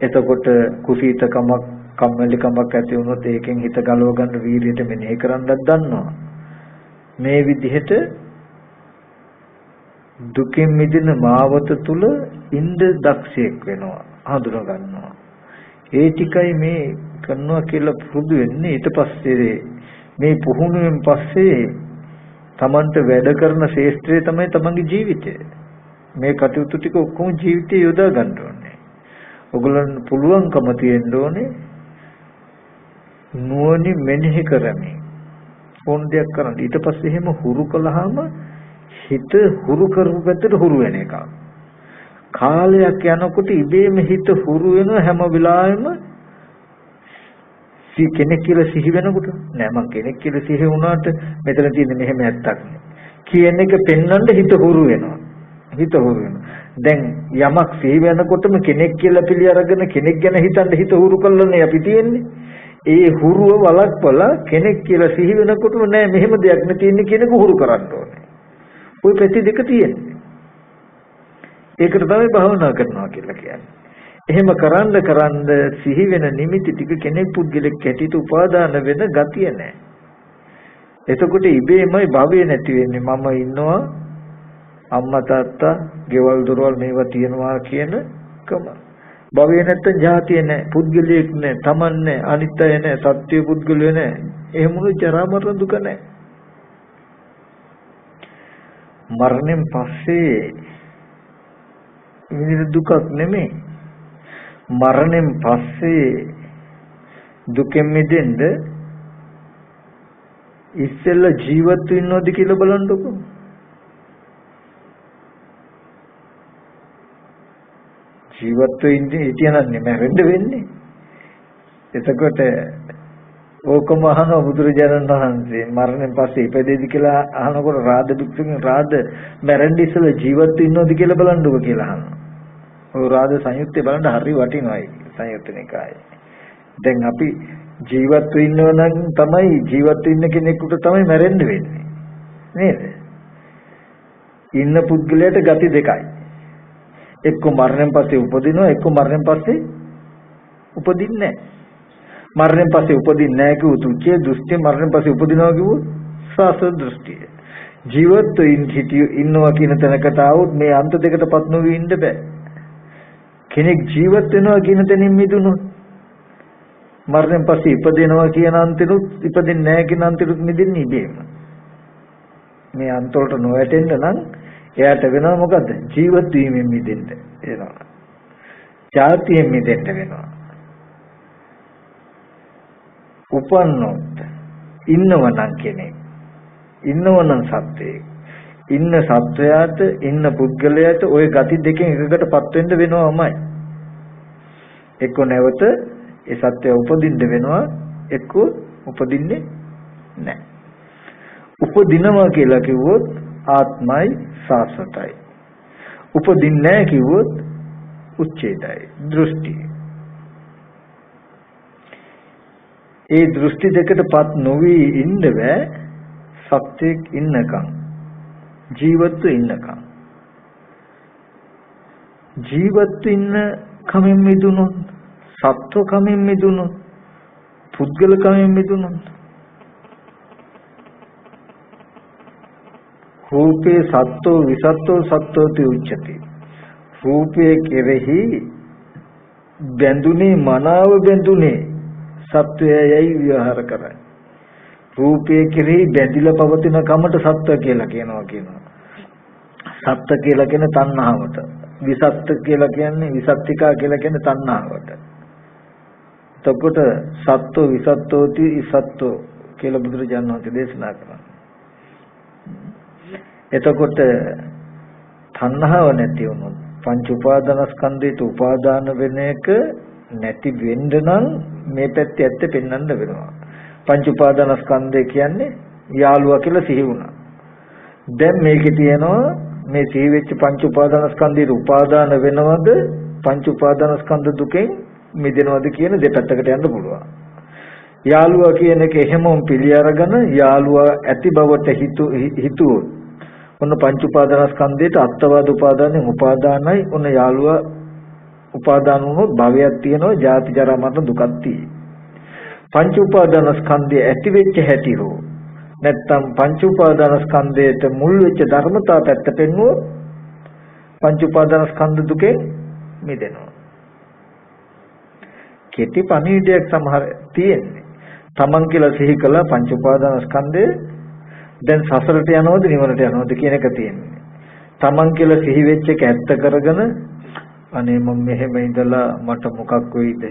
එතකොට කුසීතකමක් කම්මැලිකමක් ඇති වුණොත් ඒකෙන් හිත ගලව ගන්න වීර්යයට මෙනෙහි කරන්නත් දන්නවා. මේ විදිහට දුකින් මිදෙන මාවත තුල ඉන්ද දක්ෂයෙක් වෙනවා. හඳුනා ගන්නවා. ඒ ටිකයි මේ කරනවා කියලා පුරුදු වෙන්නේ. ඊට පස්සේ මේ පුහුණුවෙන් පස්සේ Tamanට වැඩ කරන ශේෂ්ත්‍රය තමයි තමන්ගේ ජීවිතය. මේ කටයුතු ටික ඔක්කොම ජීවිතේ යොදා ගන්න ඕනේ. ඔයගොල්ලන් පුළුවන්කම තියෙන්න ඕනේ නුවණින් මෙනෙහි කරමින් ඕන දෙයක් කරන්න. ඊට පස්සේ එහෙම හුරු කළාම හිත හුරු කරපු පැත්තට හුරු වෙන එක. කාලයක් යනකොට ඉබේම හිත හුරු වෙනවා හැම වෙලාවෙම කෙනෙක් කියලා සිහි වෙනකොට නෑ මං කෙනෙක් කියලා සිහි වුණාට මෙතන තියෙන මෙහෙම ඇත්තක් නේ කියන එක පෙන්වන්න හිත හුරු වෙනවා. හිත හුරු වෙනවා. දැන් යමක් සිහි වෙනකොටම කෙනෙක් කියලා පිළි අරගෙන කෙනෙක් ගැන හිතන්න හිත හුරු කළානේ අපි තියෙන්නේ. ඒ හුරුව වලක්වලා කෙනෙක් කියලා සිහි වෙනකොටම නෑ මෙහෙම දෙයක් නේ තියෙන්නේ කියන එක හුරු කරන්න ඕනේ. ওই පැති දෙක තියෙන්නේ. ඒකට තමයි භාවනා කරනවා කියලා කියන්නේ. එහෙම කරන්න සිහි වෙන නිමිති ටික කෙනෙක් පුද්ගලෙක් කැටිට උපාදාන වෙන ගතිය නැහැ. එතකොට ඉබේමයි භවය නැති වෙන්නේ. මම ඉන්නවා අම්මා තාත්තා ගෙවල් දොරවල් මේවා තියෙනවා කියන කම. භවය නැත්තම් ජාතිය නැහැ. පුද්ගලයෙක් නැහැ. Taman නැහැ. අනිත්‍ය නැහැ. සත්‍ය පුද්ගලය නැහැ. එහෙමුණු ජරා මරණ දුක නැහැ. මරණයෙන් පස්සේ විඳින දුකක් නෙමෙයි. මරණයෙන් පස්සේ දුකෙන් මිදෙන්න ඉස්සෙල්ලා ජීවත් වෙන්නවද කියලා බලන්නකෝ. ජීවත් වෙන්නේ හිටියනම් මැරෙන්න වෙන්නේ. එතකොට ඕකම අහනවා බුදුරජාණන් වහන්සේ මරණයෙන් පස්සේ ඉපදෙයිද කියලා අහනකොට රාද භික්ෂුන් රාද මැරෙන්න ඉස්සෙල්ලා ජීවත් වෙන්නවද කියලා බලන්නකෝ කියලා අහනවා. ඔය රාජ සංයුත්තේ බලන්න හරි වටිනවයි සංයුත්ත නිකායේ. දැන් අපි ජීවත් වෙන්නව නම් තමයි ජීවත් වෙන්න කෙනෙකුට තමයි මැරෙන්න වෙන්නේ. නේද? ඉන්න පුද්ගලයාට ගති දෙකයි. එක්ක මරණයෙන් පස්සේ උපදිනවා, එක්ක මරණයෙන් පස්සේ උපදින්නේ නැහැ. මරණයෙන් පස්සේ උපදින්නේ නැහැ කිව්වොත් තුච්චේ දෘෂ්ටි, මරණයෙන් පස්සේ උපදිනවා කිව්වොත් සාසව දෘෂ්ටිය. ජීවත් ඉන්නවා කියන තැනකට આવොත් මේ අන්ත දෙකටපත් නොවී ඉන්න බෑ. කෙනෙක් ජීවත් වෙනවා කියන තැනින් මිදුණොත් මරණයෙන් පස්සේ ඉපදෙනවා කියන අන්තිරුත් ඉපදෙන්නේ නැහැ කියන අන්තිරුත් මිදෙන්නේ ඉබේම. මේ අන්ත වලට නොවැටෙන්න නම් එයාට වෙනවා මොකද්ද? ජීවත් වීමෙන් මිදෙන්න වෙනවා. ජාතියෙන් මිදෙන්න වෙනවා. උපන්නොත් ඉන්නවනම් කෙනෙක් ඉන්නවනම් සත්‍යයක් ඉන්න සත්වයාට ඉන්න පුද්ගලයාට ওই ගති දෙකෙන් එකකටපත් වෙන්න වෙනවමයි. එක්ක නැවත ඒ සත්‍ය උපදින්න වෙනවා, එක්ක උපදින්නේ නැහැ. උපදිනවා කියලා කිව්වොත් ආත්මයි සාසතයි. උපදින්නේ නැහැ කිව්වොත් උච්ඡේදයි, දෘෂ්ටි. ඒ දෘෂ්ටි දෙකටපත් නොවි ඉන්න බෑ සත්‍යයක් ඉන්නකම්, ජීවත්ව ඉන්නකම්. ජීවත් ඉන්න කමින් මිදුණොත්, සත්ව කමින් මිදුණොත්, පුද්ගල කමින් මිදුණොත් රූපේ සත්ත්ව විසත්ත්ව සත්ත්වති උච්චති. රූපේ කෙරෙහි බැඳුනේ මනාව බැඳුනේ සත්වයයි විවහාර කරයි. රූපේ කෙරෙහි බැඳිලා පවතින කමට සත්ව කියලා කියනවා. සත්ත්ව කියලා කියන තණ්හාවට, විසත්ත්ව කියලා කියන්නේ විසත්තිකා කියලා කියන්නේ තණ්හාවට. එතකොට සත්ත්ව විසත්ත්වෝති සත්ත්ව කියලා බුදුරජාණන් වහන්සේ දේශනා කරනවා. එතකොට තණ්හාව නැති වුණොත් පංච උපාදානස්කන්ධයට උපාදාන වෙන එක නැති වෙන්න නම් මේ පැත්තේ ඇත්ත පෙන්වන්න වෙනවා. පංච උපාදානස්කන්ධය කියන්නේ යාළුවා කියලා සිහි වුණා. දැන් මේකේ තියෙනවා මේ සිහි වෙච්ච පංච උපාදානස්කන්ධයට උපාදාන වෙනවද, පංච උපාදානස්කන්ධ දුකෙන් මිදෙනවද කියන දෙපැත්තකට යන්න පුළුවන්. යාළුවා කියන එක එහෙමම පිළි අරගෙන යාළුවා ඇති බවට හිතුවොත් ඔන්න පංච උපාදානස්කන්ධයට අත්වාද උපාදානෙන් උපාදානයි. ඔන්න යාළුවා උපාදාන වුණොත් භවයක් තියෙනවා, ජාති ජරා මරණ දුකක් තියෙයි. පංච උපාදානස්කන්ධය ඇති වෙච්ච හැටි හෝ නැත්නම් පංච උපාදානස්කන්ධයට මුල් වෙච්ච ධර්මතා පැත්ත පෙන්වුවොත් පංච උපාදානස්කන්ධ දුකෙන් මිදෙනවා. කෙටි පණිවිඩයක් සමහර තියෙන්නේ. තමන් කියලා සිහි කළා පංච උපාදානස්කන්ධය දැන් සසරට යනවද නිවනට යනවද කියන එක තියෙන්නේ. තමන් කියලා සිහි වෙච්ච එක ඇත්ත කරගෙන අනේ මම මෙහෙම ඉඳලා මට මොකක් වෙයිද?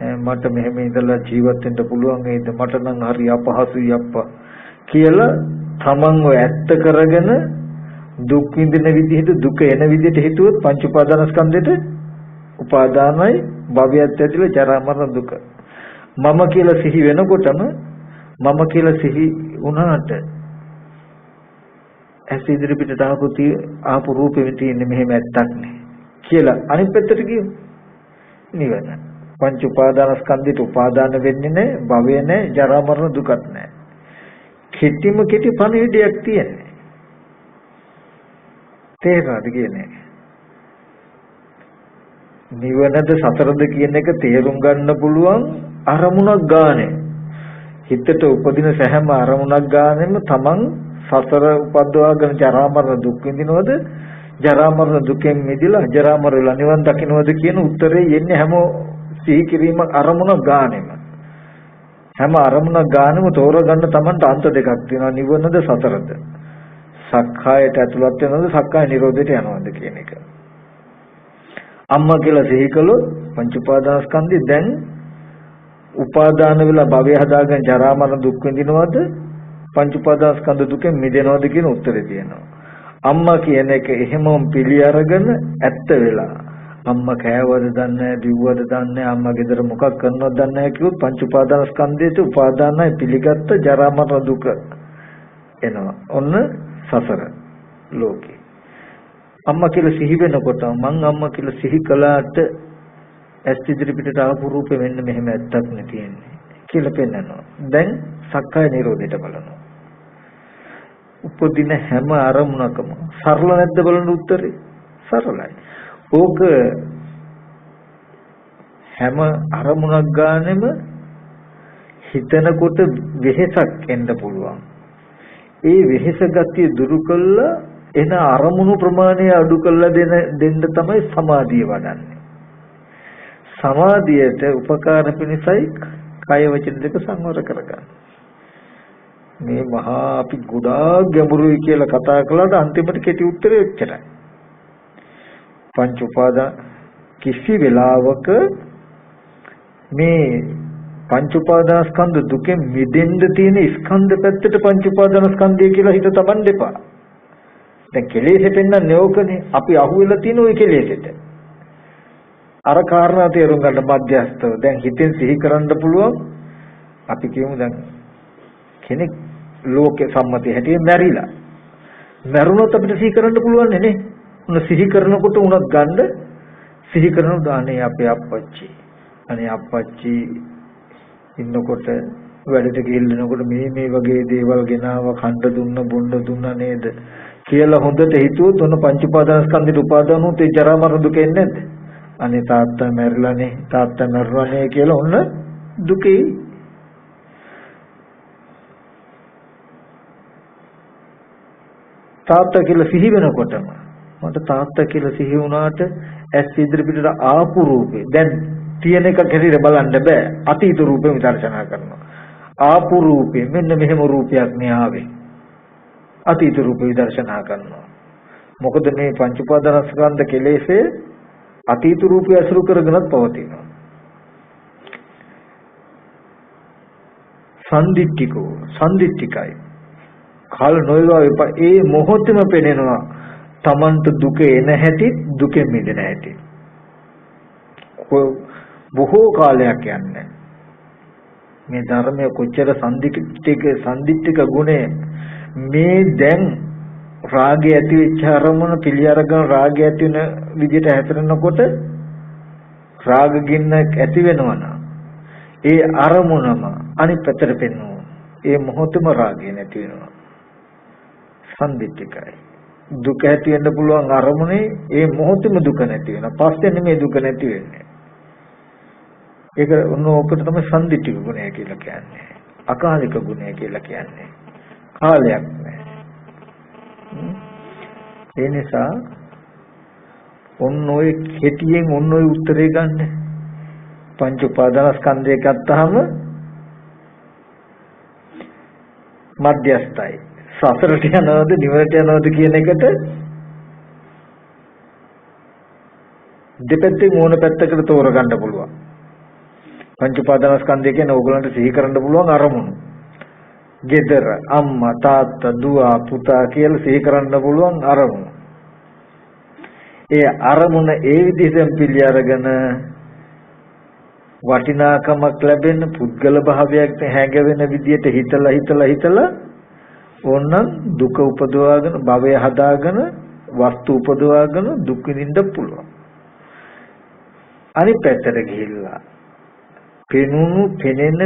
මට මෙහෙම ඉඳලා ජීවත් වෙන්න පුළුවන් වේද? මට නම් හරි අපහසුයි අප්පා කියලා තමන්ව ඇත්ත කරගෙන දුක් විඳින විදිහට දුක එන විදිහට හිතුවොත් පංච උපාදානස්කන්ධෙට උපාදානයි භවයත් ඇතුළේ ජරා මරණ දුක. මම කියලා සිහි වෙනකොටම මම කියලා සිහි වුණාට ඇස් ඉදිරි පිටට ආපු රූපෙ තියෙන්නේ මෙහෙම ඇත්තක් නේ කියලා අනිත් පැත්තට ගියොත් නිවන. පංච උපාදානස්කන්ධයට උපාදාන වෙන්නේ නැහැ, භවය නැහැ, ජරා මරණ දුකක් නැහැ. කෙටිම කෙටි පණිවිඩයක් තියෙන්නේ. තේරෙනවද කියන්නේ? නිවනද සතරද කියන එක තේරුම් ගන්න පුළුවන් අරමුණක් ගානේ. හිතට උපදින සෑම අරමුණක් ගානෙම තමන් සතර උපද්දවාගෙන ජරා මරණ දුක් විඳිනවද, ජරා මරණ දුකෙන් මිදලා ජරා මරණ නිවන් දකින්නවද කියන උත්තරේ යන්නේ හැම සිහි කිරීම අරමුණක් ගානෙම. හැම අරමුණක් ගානෙම තෝරගන්න තමන්ට අන්ත දෙකක් තියෙනවා. නිවනද සතරද, සක්කායට ඇතුළත් වෙනවද, සක්කාය නිරෝධයට යනවද කියන එක. අම්මා කියලා සිහි කළොත් පංච උපාදානස්කන්ධය දැන් උපාදාන වෙලා භවය හදාගෙන ජරා මරණ දුක් විඳිනවද, පංච උපාදානස්කන්ධ දුකෙන් මිදෙනවද කියන උත්තරේ තියෙනවා. අම්මා කියන එක එහෙමම පිළි අරගෙන ඇත්ත වෙලා අම්මා කෑවද දන්නේ නැහැ, බිව්වද දන්නේ නැහැ, අම්මා ගෙදර මොකක් කරනවද දන්නේ නැහැ කිව්වොත් පංච උපාදානස්කන්ධයට උපාදානයි පිළිගත්ත ජරා මරණ දුක එනවා. ඔන්න සසර ලෝකේ. අම්මා කියලා සිහි වෙනකොට මං අම්මා කියලා සිහි කළාට ඇස් ඉදිරි පිටට ආපු රූපෙ මෙන්න මෙහෙම ඇත්තක් නේ තියෙන්නේ කියලා පෙන්නනවා. දැන් සක්කාය නිරෝධයට බලනවා. උපදින හැම අරමුණකම සරල නැද්ද බලන්න උත්තරේ? සරලයි. ඕක හැම අරමුණක් ගන්නෙම හිතනකොට වෙහෙසක් එන්න පුළුවන්. ඒ වෙහෙස ගතිය දුරු කළා එන අරමුණු ප්‍රමාණය අඩු කළා දෙන්න තමයි සමාධිය වඩන්නේ. සමාධියට උපකාර පිණිසයි කය වචන දෙක සංවර කරගන්න. මේ මහා අපි ගොඩාක් ගැඹුරුයි කියලා කතා කළාට අන්තිමට කෙටි උත්තරේ එච්චරයි. පංච උපාදාන කිසි වෙලාවක මේ පංච උපාදාන ස්කන්ධ දුකෙන් මිදෙන්න තියෙන ස්කන්ධ පැත්තට පංච උපාදාන ස්කන්ධය කියලා හිත තබන්න එපා. දැන් කෙලෙසේ පෙන්නන්නේ ඕකනේ. අපි අහුවෙලා තියෙන ওই කෙලෙසෙට. අර කාරණා තේරුම් ගන්න මධ්‍යස්තව දැන් හිතෙන් සිහි කරන්න පුළුවන්. අපි කියමු දැන් කෙනෙක් ලෝකේ සම්මතය හැටියට මැරිලා. මැරුණොත් අපිට සිහි කරන්න පුළුවන් නේ. උන සිහි කරනකොට උනක් ගන්න සිහි කරනකොට අනේ අපේ අප්පච්චි. අනේ අප්පච්චි ඉන්නකොට වැඩට ගිහිල්නකොට මේ වගේ දේවල් ගෙනාව කන්න දුන්න බොන්න දුන්න නේද කියලා හොඳට හිතුවොත් ඔන්න පංච උපාදාන ස්කන්ධේ උපාදාන උත් ඒ ජරා මරණ දුක එන්නේ නැද්ද? අනේ තාත්තා මැරිලානේ තාත්තා මැරුණානේ කියලා ඔන්න දුකේ. තාත්තා කියලා සිහි වෙනකොටම මට තාත්තා කියලා සිහි වුණාට ඇස් ඉදිරි පිටට ආපු රූපේ දැන් තියෙන එක හැටියට බලන්න බෑ. අතීත රූපෙ විදර්ශනා කරනවා. ආපු රූපේ මෙන්න මෙහෙම රූපයක් නේ ආවේ. අතීත රූප විදර්ශනා කරනවා. මොකද මේ පංච උපාදානස්කන්ධ කෙලෙසේ අතීත රූපය අසුරු කරගෙනත් පවතිනවා. සම්දිත්තිකයි. කාල නොයවා එපා. ඒ මොහොතේම පෙනෙනවා තමන්ට දුක එන හැටි දුකෙන් මිදෙන හැටි. බොහෝ කාලයක් යන්නේ මේ ධර්මයේ කොච්චර සම්දිත්තික ගුණය මේ දැන් රාගය ඇති වෙච්ච අරමුණ පිළි අරගෙන රාගය ඇති වෙන විදිහට හැතරෙනකොට රාග ගින්න ඇති වෙනවනම් ඒ අරමුණම අනිත් පැත්තට පෙන්වනවා. ඒ මොහොතම රාගය නැති වෙනවා. සම්දිත්තිකයි. දුක ඇති වෙන්න පුළුවන් අරමුණේ ඒ මොහොතම දුක නැති වෙනවා. පස්සේ නෙමෙයි දුක නැති වෙන්නේ. ඒක ඔකට තමයි සම්දිත්තික ගුණය කියලා කියන්නේ. අකාලික ගුණය කියලා කියන්නේ. කාලයක් නැහැ. ඒ නිසා ඔන්න ඔය කෙටියෙන් ඔන්න ඔය උත්තරේ ගන්න. පංච උපාදානස්කන්ධය ගත්තාම මධ්‍යස්ථයි. සසරට යනවද නිවනට යනවද කියන එකට දෙපැත්තෙන් ඕන පැත්තකට තෝරගන්න පුළුවන්. පංච උපාදානස්කන්ධය කියන්නේ ඕගලන්ට සිහි කරන්න පුළුවන් අරමුණු. ගෙදර අම්මා තාත්තා දුව පුතා කියලා සිහි කරන්න පුළුවන් අරමුණු. ඒ අරමුණ ඒ විදිහෙන් පිළි අරගෙන වටිනාකමක් ලැබෙන පුද්ගල භාවයක් හැඟවෙන විදියට හිතලා ඕනනම් දුක උපදවාගෙන භවය හදාගෙන වස්තු උපදවාගෙන දුක් විඳින්න පුළුවන්. අනිත් පැත්තට ගිහිල්ලා පෙනෙන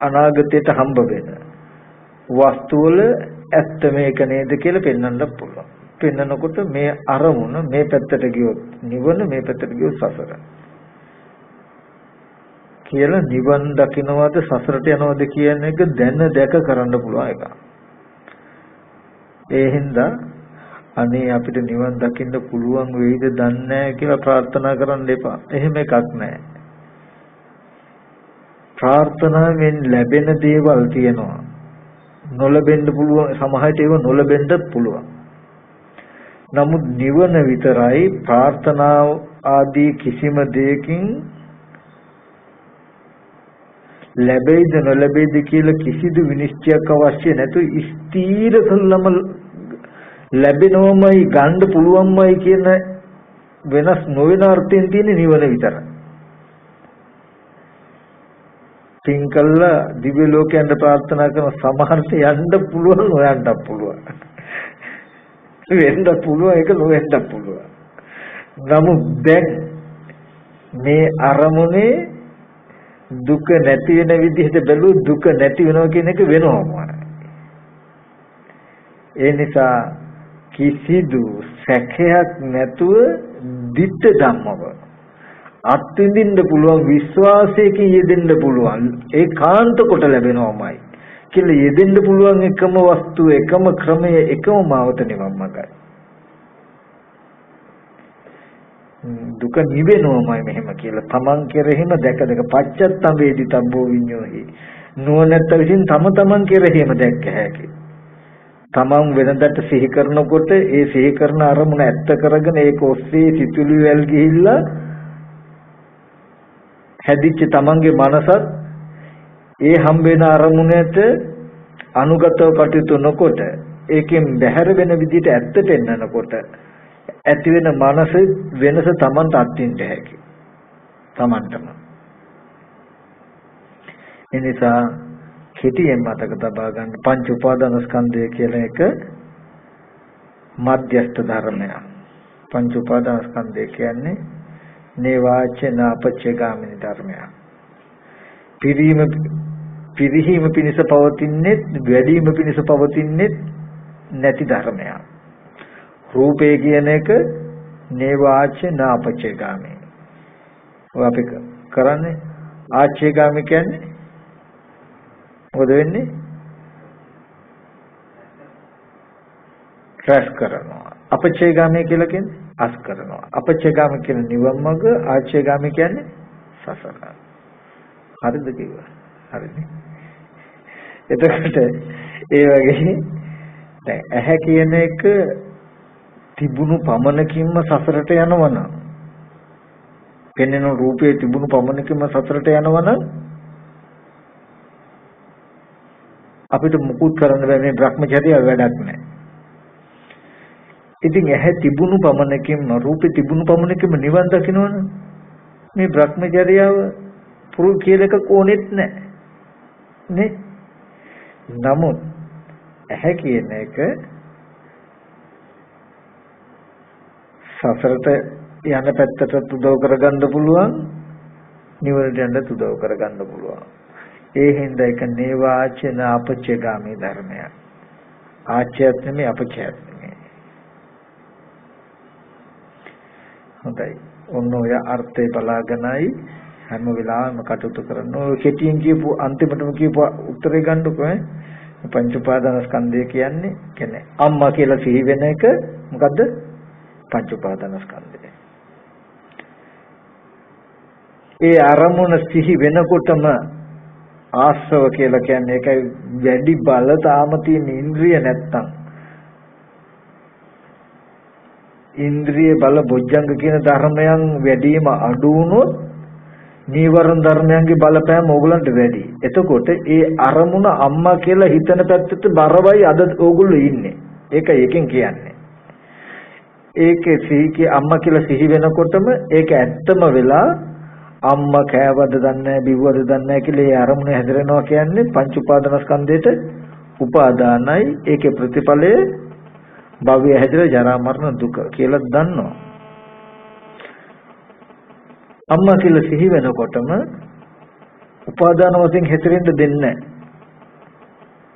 අනාගතයට හම්බ වෙන වස්තු වල ඇත්ත මේක නේද කියලා පෙන්වන්න පුළුවන්. පෙන්නකොට මේ අරමුණ මේ පැත්තට ගියොත් නිවන මේ පැත්තට ගියොත් සසර කියලා නිවන් දකින්නවද සසරට යනවද කියන එක දැන දැක කරන්න පුළුවන් එක. ඒ හින්දා අනේ අපිට නිවන් දකින්න පුළුවන් වෙයිද දන්නේ නැහැ කියලා ප්‍රාර්ථනා කරන්න එපා. එහෙම එකක් නැහැ. ප්‍රාර්ථනාවෙන් ලැබෙන දේවල් තියෙනවා. නොලැබෙන්න පුළුවන් සමහරට ඒව නොලැබෙන්නත් පුළුවන්. නමුත් නිවන විතරයි ප්‍රාර්ථනාව ආදී කිසිම දෙයකින් ලැබෙයිද නොලැබෙයිද කියලා කිසිදු විනිශ්චයක් අවශ්‍ය නැතු ස්ථීර කළම ලැබෙනවමයි ගන්න පුළුවන්මයි කියන වෙනස් නොවන අර්ථයෙන් තියෙන නිවන විතරයි. තින්කල්ල දිව්‍ය ලෝකයන්ට ප්‍රාර්ථනා කරන සමහරට යන්න පුළුවන් හොයන්නත් පුළුවන්. වෙන්න පුළුවන් ඒක නොවෙන්න පුළුවන්. නමුත් දැන් මේ අරමුණේ දුක නැති වෙන විදිහට බැලුවොත් දුක නැති වෙනවා කියන එක වෙනවමයි. ඒ නිසා කිසිදු සැකයක් නැතුව ditta ධම්මව අත්විඳින්න පුළුවන් විශ්වාසයකින් යෙදෙන්න පුළුවන් ඒකාන්ත කොට ලැබෙනවමයි කියලා යෙදෙන්න පුළුවන් එකම වස්තුව එකම ක්‍රමය එකම මාවත නිවන් මාර්ගය. දුක නිවෙනවමයි මෙහෙම කියලා තමන් කෙරෙහිම දැක පච්චත්තම් වේදිතබ්බෝ විඤ්ඤෝහි නුවණැත්ත විසින් තම තමන් කෙරෙහිම දැක්ක හැකි. තමන් වෙනදට සිහි කරනකොට ඒ සිහි කරන අරමුණ ඇත්ත කරගෙන ඒක ඔස්සේ සිතුවිලි වල ගිහිල්ලා හැදිච්ච තමන්ගේ මනසත් ඒ හම්බ වෙන අරමුණට අනුගතව කටයුතු නොකොට ඒකෙන් බැහැර වෙන විදිහට ඇත්තට එන්නකොට ඇති වෙන මනස වෙනස තමන්ට අත්විඳ හැකි. තමන්ටම. එනිසා කෙටියෙන් මතක තබා ගන්න පංච උපාදානස්කන්ධය කියලා එක මධ්‍යස්ථ ධර්මයක්. පංච උපාදානස්කන්ධය කියන්නේ නේවාචන අපච්චේගාමිනී ධර්මයක්. පිරිහීම පිණිස පවතින්නේ වැඩිම පිණිස පවතින්නේ නැති ධර්මයක්. රූපේ කියන එක නේවාචන අපච්චේගාමී. ඔය අපි කරන්නේ ආච්චේගාමී කියන්නේ මොකද වෙන්නේ? රැස් කරනවා. අපච්චේගාමී කියලා කියන්නේ අස් කරනවා. අපච්චේගාමී කියන්නේ නිවන් මඟ, ආච්චේගාමී කියන්නේ සසර. හරිද කිව්වා? හරිද? එතකොට ඒ වගේ දැන් ඇහැ කියන එක තිබුණු පමණකින්ම සසරට යනවනම් පෙනෙන රූපේ තිබුණු පමණකින්ම සසරට යනවනම් අපිට මුකුත් කරන්න බෑ. මේ භ්‍රමචර්යය වැඩක් නෑ. ඉතින් ඇහැ තිබුණු පමණකින්ම රූපේ තිබුණු පමණකින්ම නිවන් දකින්නවනේ. මේ භ්‍රමචර්යව පුරුදු කියලා එකක් ඕනෙත් නෑ නේ. නමුත් ඇහැ කියන එක සසරට යන පැත්තට උදව් කරගන්න පුළුවන්, නිවනට යන්න උදව් කරගන්න පුළුවන්. ඒ හින්දා ඒක නේවාචන අපච්චේගාමී ධර්මයක්. ආච්ඡයත් නෙමෙයි අපච්ඡයත් නෙමෙයි. හොඳයි. ඔන්න ඔය අර්ථය බලාගෙනයි හැම වෙලාවෙම කටයුතු කරන්න. ඔය කෙටියෙන් කියපු අන්තිමටම කියපු උත්තරේ ගන්නකො පංච උපාදානස්කන්ධය කියන්නේ අම්මා කියලා සිහි වෙන එක මොකද්ද? පංච උපාදානස්කන්ධය. ඒ අරමුණ සිහි වෙනකොටම ආස්ව කියලා කියන්නේ ඒකයි වැඩි බල තාම තියෙන ඉන්ද්‍රිය නැත්තම් ඉන්ද්‍රිය බල බොජ්ජංග කියන ධර්මයන් වැඩිම අඩු වුණොත් නීවරණ ධර්මයන්ගේ බලපෑම ඕගලන්ට වැඩි. එතකොට ඒ අරමුණ අම්මා කියලා හිතන පැත්තට බරවයි අද ඕගොල්ලෝ ඉන්නේ. ඒකයි එකෙන් කියන්නේ. ඒකේ සිහි අම්මා කියලා සිහි වෙනකොටම ඒක ඇත්තම වෙලා අම්මා කෑවද දන්නේ බිව්වද දන්නේ කියලා ඒ අරමුණ හැදෙනවා කියන්නේ පංච උපාදානස්කන්ධයට උපාදානයි. ඒකේ ප්‍රතිඵලය භවය හැදෙලා ජරා මරණ දුක කියලා දන්නවා. අම්මා කියලා සිහි වෙනකොටම උපාදාන වශයෙන් හැතරෙන්න දෙන්නේ නැහැ.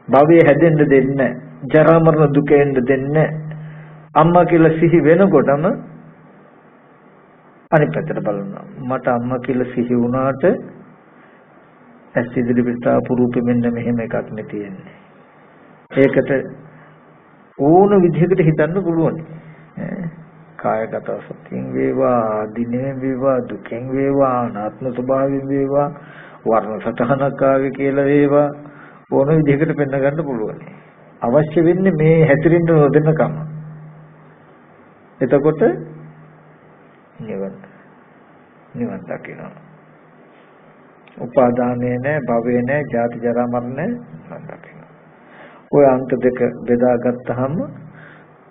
භවය හැදෙන්න දෙන්නේ නැහැ. ජරා මරණ දුක එන්න දෙන්නේ නැහැ. අම්මා කියලා සිහි වෙනකොටම අනිත් පැත්තට බලනවා. මට අම්මා කියලා සිහි වුණාට ඇස් ඉදිරි පිටා පුරූපෙ මෙන්න මෙහෙම එකක් නේ තියෙන්නේ. ඒකට ඕන විදිහකට හිතන්න පුළුවන්. කායගත සත්‍යයෙන් වේවා, දිනෙන් වේවා, දුකෙන් වේවා, අනාත්ම ස්වභාවයෙන් වේවා, වර්ණ සතහනක් ආවේ කියලා වේවා, ඕන විදිහකට පෙන්න ගන්න පුළුවන්. අවශ්‍ය වෙන්නේ මේ හැතිරෙන්න නොදෙනකම. එතකොට නිවන් දකිනවා. උපාදානේ නැහැ, භවේ නැහැ, ජාති ජරා මරණ නැහැ, නිවන් දකිනවා. ඔය අන්ත දෙක බෙදාගත්තාම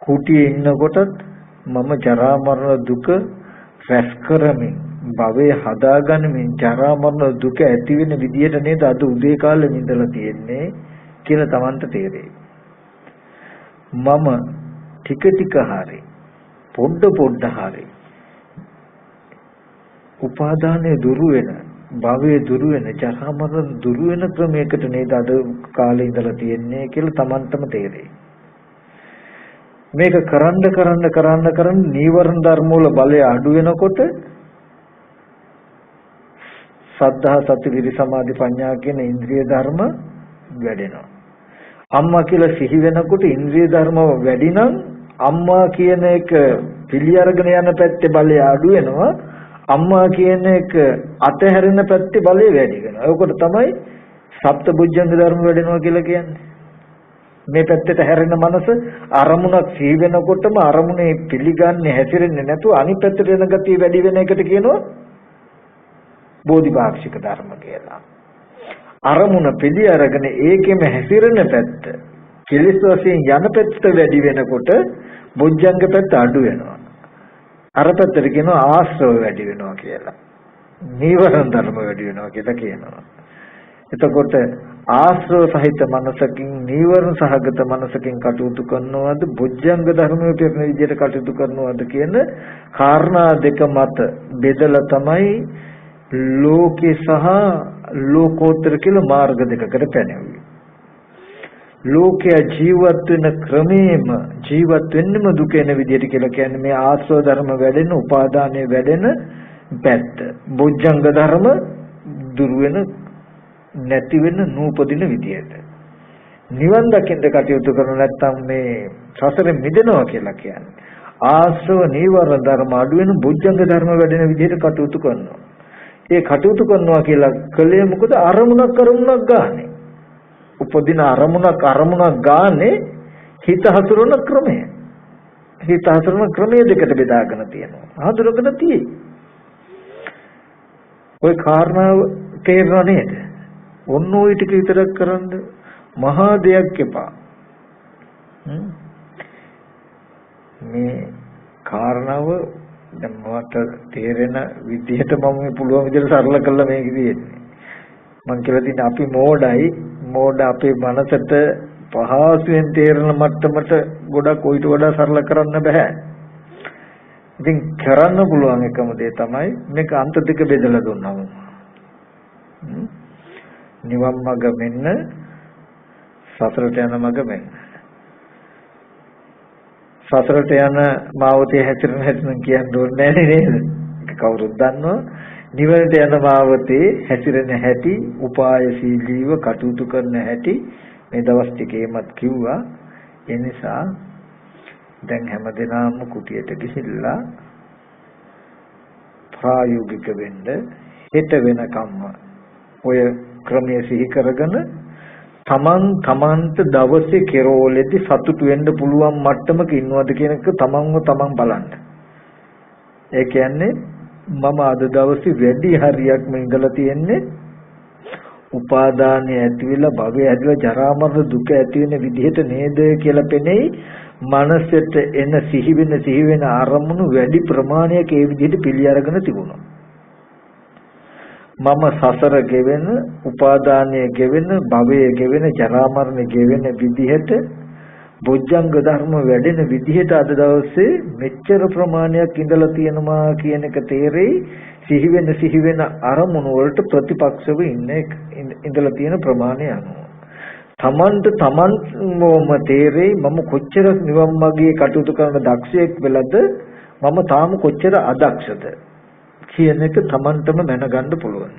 කුටියේ ඉන්නකොටත් මම ජරා මරණ දුක රැස් කරමින් භවයේ හදාගනිමින් ජරා මරණ දුක ඇති වෙන විදියට නේද අද උදේ කාලේ ඉඳලා තියෙන්නේ කියලා Tamanට තේරෙයි. මම ටික ටික හරි පොඩ හරි උපාදානයේ දුරු වෙන භවයේ දුරු වෙන ජරා මරණ දුරු වෙන ක්‍රමයකට නේද අද කාලේ ඉඳලා තියෙන්නේ කියලා Tamanටම තේරෙයි. මේක කරන්න නීවරණ ධර්ම වල බලය අඩු වෙනකොට සද්ධා සති විරි සමාධි ප්‍රඥා කියන ඉන්ද්‍රිය ධර්ම වැඩෙනවා. අම්මා කියලා සිහි වෙනකොට ඉන්ද්‍රිය ධර්ම වැඩි නම් අම්මා කියන එක පිළි අරගෙන යන පැත්තේ බලය අඩු වෙනවා. අම්මා කියන එක අතහැරෙන පැත්තේ බලය වැඩි වෙනවා. ඒකට තමයි සප්තබුද්ධංග ධර්ම වැඩෙනවා කියලා කියන්නේ. මේ පැත්තට හැරෙන මනස අරමුණක් සිහි වෙනකොටම අරමුණේ පිළිගන්නේ හැසිරෙන්නේ නැතුව අනිත් පැත්තට යන ගතිය වැඩි වෙන එකට කියනවා බෝධිපාක්ෂික ධර්ම කියලා. අරමුණ පිළි අරගෙන ඒකෙම හැසිරෙන පැත්ත කෙලෙස් වශයෙන් යන පැත්ත වැඩි වෙනකොට බොජ්ජංග පැත්ත අඩු වෙනවා. අර පැත්තට කියනවා ආශ්‍රව වැඩි වෙනවා කියලා. නීවරණ ධර්ම වැඩි වෙනවා කියලා කියනවා. එතකොට ආශ්‍රව සහිත මනසකින් නීවරණ සහගත මනසකින් කටයුතු කරනවද බොජ්ජංග ධර්මයේ පිරෙන විදිහට කටයුතු කරනවද කියන කාරණා දෙක මත බෙදලා තමයි ලෝකේ සහ ලෝකෝත්තර කියලා මාර්ග දෙකකට පැනෙන්නේ. ලෝකයේ ජීවත් වෙන ක්‍රමෙම ජීවත් වෙන්නම දුක එන විදිහට කියලා කියන්නේ මේ ආශ්‍රව ධර්ම වැඩෙන උපාදානයේ වැඩෙන පැත්ත. බොජ්ජංග ධර්ම දුර වෙන නැති වෙන නූපදින විදිහට. නිවන් දකින්න කටයුතු කරන නැත්නම් මේ සසරෙ මිදෙනවා කියලා කියන්නේ. ආශ්‍රව නීවරණ ධර්ම අඩු වෙන බොජ්ජංග ධර්ම වැඩෙන විදිහට කටයුතු කරනවා. ඒ කටයුතු කරනවා කියලා කලේ මොකද අරමුණක් ගානේ. උපදින අරමුණක් ගානේ හිත හසුරන ක්‍රමය. හිත හසුරන ක්‍රමයේ දෙකට බෙදාගෙන තියෙනවා. හඳුරගෙන තියෙයි. ওই කාරණාව තේරෙනව නේද? ඔන්න ওই ටික විතරක් කරන්ද මහා දෙයක් එපා. මේ කාරණාව දැන් මට තේරෙන විදිහට මම මේ පුළුවන් විදිහට සරල කළා මේක කියන්නේ. මම කියලා තියෙන අපි මෝඩ අපේ මනසට පහසුවෙන් තේරෙන මට්ටමට ගොඩක් ඔයිට වඩා සරල කරන්න බෑ. ඉතින් කරන්න පුළුවන් එකම දේ තමයි මේක අන්ත දෙක බෙදලා දුන්නාම. නිවන් මඟ මෙන්න සසරට යන මඟ මෙන්න. සසරට යන මාවතේ හැසිරෙන කියන්න ඕනේ නේද? කවුරුත් දන්නවා. නිවනට යන මාවතේ හැසිරෙන හැටි, උපායශීලීව කටයුතු කරන හැටි මේ දවස් ටිකේමත් කිව්වා. ඒ නිසා දැන් හැමදෙනාම කුටියට ගිහිල්ලා ප්‍රායෝගික වෙන්න හෙට වෙනකම්ම ඔය ක්‍රමයේ සිහි කරගෙන තමන්ට දවසේ කෙරෝලෙදි සතුටු වෙන්න පුළුවන් මට්ටමක ඉන්නවද කියන එක තමන්ව තමන් බලන්න. ඒ කියන්නේ මම අද දවසේ වැඩි හරියක්ම ඉඳලා තියෙන්නේ උපාදානය ඇති වෙලා භවය ඇදලා ජරා මරණ දුක ඇති වෙන විදිහට නේද කියලා පෙනෙයි. මනසට එන සිහි වෙන අරමුණු වැඩි ප්‍රමාණයක ඒ විදිහට පිළි අරගෙන තිබුණා. මම සසර ගෙවෙන උපාදානය ගෙවෙන භවය ගෙවෙන ජරා මරණ ගෙවෙන විදිහට බොජ්ජංග ධර්ම වැඩෙන විදිහට අද දවසේ මෙච්චර ප්‍රමාණයක් ඉඳලා තියෙනවා කියන එක තේරෙයි. සිහි වෙන අරමුණු වලට ප්‍රතිපක්ෂව ඉඳලා තියෙන ප්‍රමාණය අනුව තමන්ම තේරෙයි මම කොච්චර නිවන් මාර්ගයේ කටයුතු කරන දක්ෂයෙක් වෙලද මම තාම කොච්චර අදක්ෂද කියන එක තමන්ටම දැනගන්න පුළුවන්.